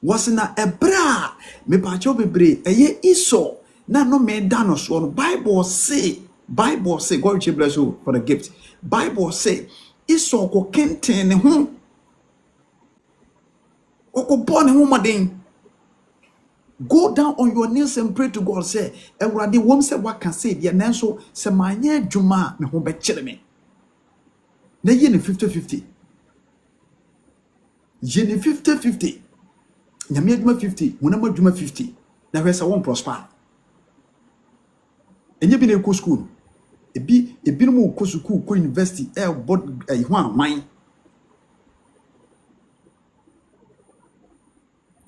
wasina ebra me pacho bebre eye iso na no me dano so no Bible say God bless you for the gift. Bible say iso ko kenten ne ho okobone ho maden. Go down on your knees and pray to God. Say, Ewurade wom say what can say dia nanso se manye adwuma me ho be kire me. Na ye ne 50-50. Ye ne 50-50. Nyame adwuma 50, wonam adwuma 50. Na hwesa won prosper. Enye bi na ko school. Ebi no mo ko school ko university bod ho anwan.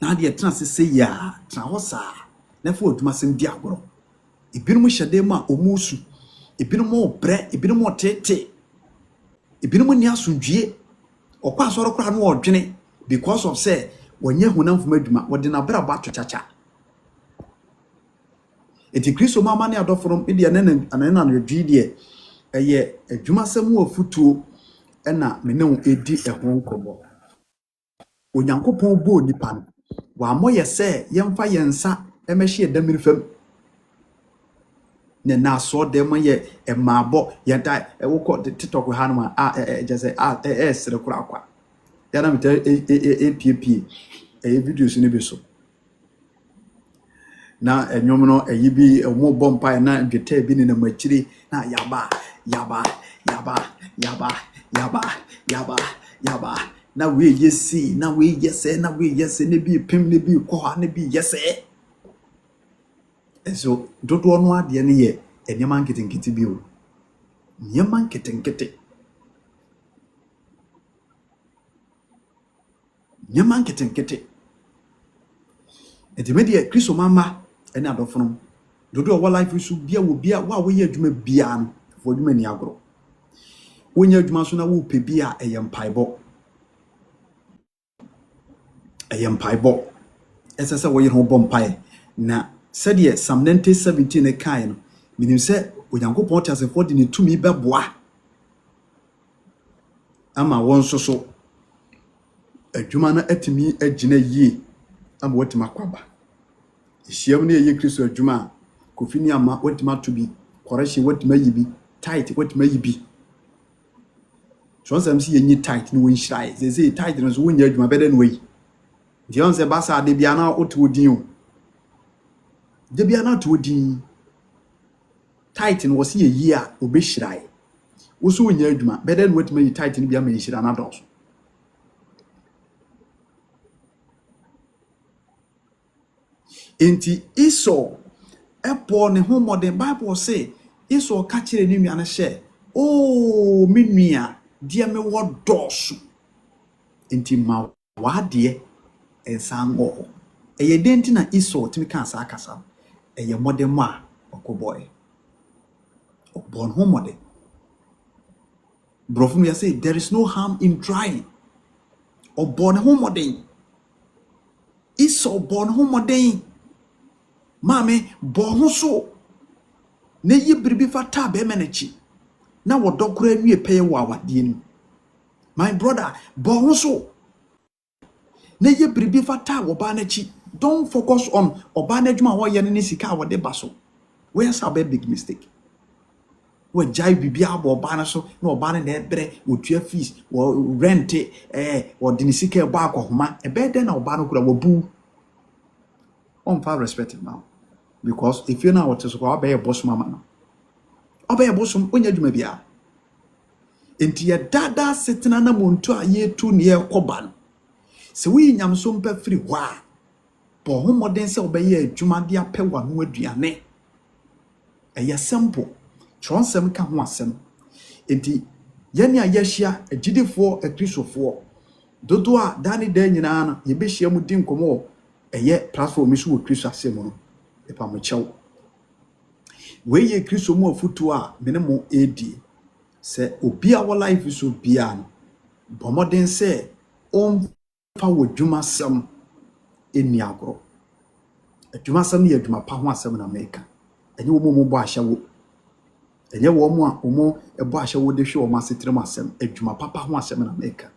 Na de tena se ya tena ho sa na fo adwuma sem di agoro ebinom hyede ma omusu ebinom obre ebinom otete ebinom ni asundwie okwa asoro kra no odwene because of say wonye hunam fuma adwuma wode na bra ba to chacha eti Kristo mama ne adoforom ide na adwi de eye adwuma sem afutuo na menew edi ehon nkobo onyankopon bo nipa no wa moye se yemfa yensa emehye edamiri fam ne na so dem ye emabo yenta woko TikTok ha no just say sere kura kwa yana meta pp videos ni bi so na enyom no eyibi omo bompa na dweta bi ni na machiri na yaba na we yesi na we yese ne bi pem ne bi ko ha ne bi yese eso dodo no ade ne ye enyama nketenkete bi o nyama nketenkete edimedi Kristo mama ene adofono dodo wa life su bia wo bia wa wo ye adwuma bia no fo adwuma ni agoro wonya adwuma so na wo pe bia mpaebo esese wo yero bom pae na said Psalm 17 kai no minim se onyankopon tasefo de ne tumi beboa ama won so adwuma na atimi agina yie ama watima kwaba ehyiam na ye Kristo adwuma kofini ama watima to bi correction watima yibi tight watima yibi so samsi yenyi tight no won hyirai ze tight no so wonya adwuma beden we Dion se basa de bia na otodin o. De bia na otodin. Tight no wose ye yi a obehyirai. Wo so nya adwuma, beden wetima yi tight no bia ma yihira na dos. Enti Esau epo ne ho modern Bible say Esau ka kire ni nua na hye. Oh me nua, dia me wo dos. Enti ma wade ensango eye denti na Esau timi kan sa akasa eye modern ma okoboy born home modern brofum ya say there is no harm in trying or born home modern Esau born home modern mame born ho so na yi bribi fata be menachi na wodokora nwie peye wo awade ni my brother born ho so na ye bribi fata oba na chi. Don't focus on oba na adwuma wo ye ne sika wo de baso. Where's a big mistake? We jai bibia abo oba na so na oba na ebre otua fees wo rent wo de sika e ba akohoma e be de na oba no kura wo bu. On fa respect now because if you know what is go oba ye boss mama no. Oba ye boss onya adwuma bia. Enti ye dada setena na monto a ye tu ne ye koba. Se we nyamso mpa firi hɔ a bo ho modern se obeye adwuma de apɛwa no aduane ɛyɛ simple tronsem ka ho asɛm enti yɛne a yɛhyia agidefo akristofoɔ dodo a dani da nyina no ye behia mu di nkomo eye platform so wo Kristo asem no epa mo chew we ye Kristo mu afutu a mene mo edi se obi a wo life so bia no bomoden se on fa wo dwuma sem eni agro adwuma sem ye adwuma pa ho asem na America enye wo mo bo ahya wo enye wo mo a wo ebo ahya wo de hwe wo masetrem asem adwuma papa ho asem na America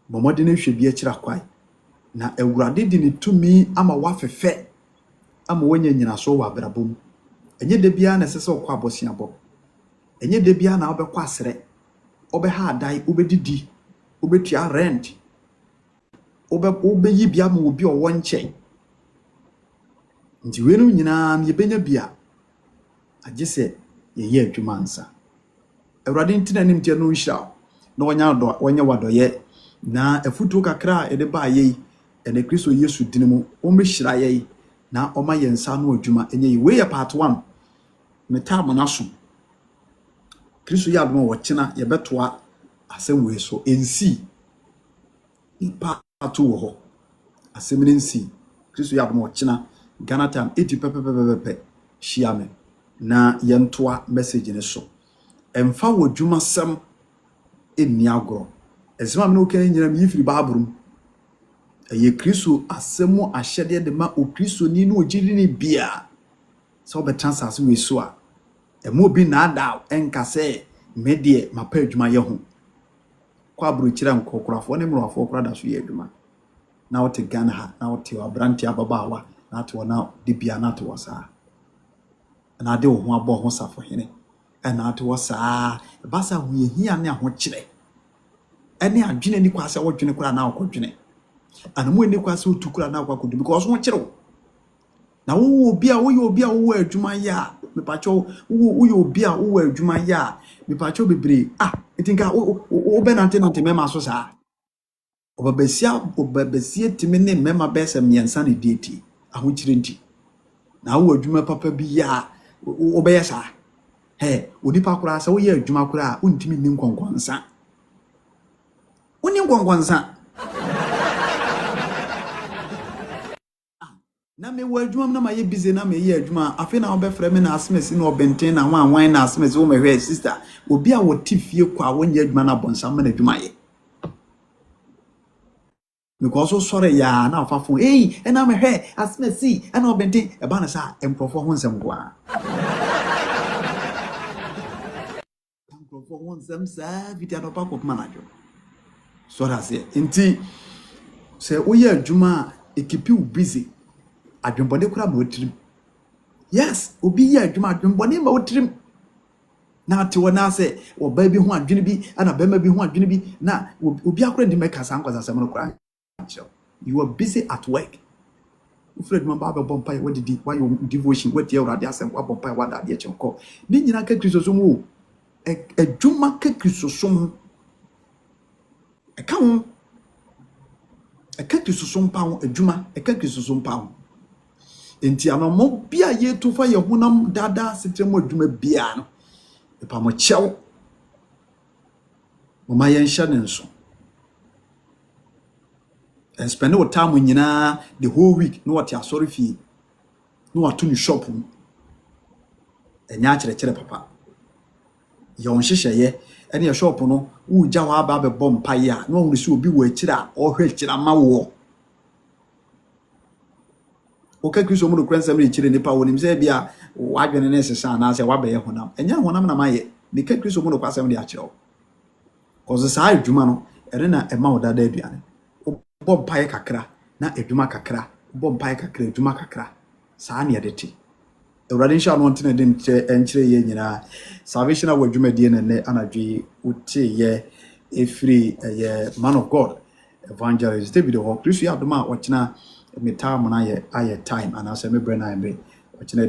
bomoden hwe bi akira kwai na Awurade di ne tumi ama wafefe ama wanya nyina so wa brabom enye de bia na sese okwa abosia bo enye de bia na obekwa asere obeha adai obedidi obetua rent obeyi bia ma obi owo nche nti wenu nyina ye benya bia agese ye adwuma ansa Awurade ntina nim tie no nhira na wonya wadoye na afutu kakra ede ba ye ene Kristo Yesu dinimu omehira ye na oma yensa no adwuma enye yi we part 1 metam na so Kristo ya adwuma wo kina ye betoa asem we so ensi part 2 wo ho asem ne nsi Kristo ya adwuma wo kina Ghana time 80 pepepepepe shiame na yentoa message ne so emfa wo adwuma sem eni agro esema me no kan nyina me yifiri baabrum eye Kristo asemu ahyede de ma o Kristo ni no ogiri ni bia so be transase we so a emo bi na ada enka se medie mapa adwuma ye ho kwa bro kira nkokorafo ne mrofo kora da so ye adwuma na wote Ghana ha na wote abranti ababawa na to na de bia na to wasa na de ho abo ho safo hene na to wasa basa hu ye hia ne ho kire ene adwene ni kwase wodwene kora na akodwene anamu eni kwase otukura na akwakodu because won kire na wo obi a wo adwuma ya mepacho wo obi a wo adwuma ya mepacho bebre etinka wo benante mema so sa obabesia timi ne mema besa miensa ne deti ahokire nti na wo adwuma papa bi ya wo beya sa onipa kura sa wo ye adwuma kura untimi ni nkonkonsa oni nkonkonsa na me wo adwuma na maye busy na me ye adwuma afi na obefre me na asmesi na obenten na wan na asmesi wo mehwe sister obi a wo tifie kwa wonye adwuma na bonsam na adwuma ye because sorry ya na afafo na mehwe asmesi na obenten e ba na sa emprofo ho nsem kwa emprofo ho nsem sa vita no pa ko manager so that's it nti se wo ye adwuma ekipi u busy adwembone kura ma otirim yes obi ye adwuma adwembone ma otirim na ate wona se oba bi ho adwene bi ana bema bi ho adwene bi na obi akora ndi meka san kwasa sem no kura you are busy at work ufred man ba bompa ye wadidi why your devotion what ye urade asem wa bompa ye wada de chenko ni nyina ka Kristo so mu adwuma ka Kristo so mu eka ho eka Kristo so mpa ho adwuma eka Kristo so mpa ho enti anomo bia ye to fa ye hunam dada sitrem adwuma bia no epa mo chew mo ma ye nhya ne nso and spend no time nyina the whole week no what ya sorry fee no what to shop enya kire papa ye on hyehyɛ ye ene ye shop no wo gya wa ba be bom paye a no wo si obi wo akira o hwe kira ma wo oka Kristo mu kran sam re kire nipa wonim se bia wadwene ne sesa na se wabaye honam enya honam na maye ne ka Kristo mu kwasam de akire cause sa adwuma no ere na ema wo dada aduane bom paye kakra na adwuma kakra bom paye kakra adwuma kakra saa ne yedete Awurade nsha no ntene dem enkyire ye nyina salvation a wadwuma die ne anadwe uti ye efiri ye man of God evangelist David ho Kristo ya doma o kina metam na ye aye time and as me brand na be o kina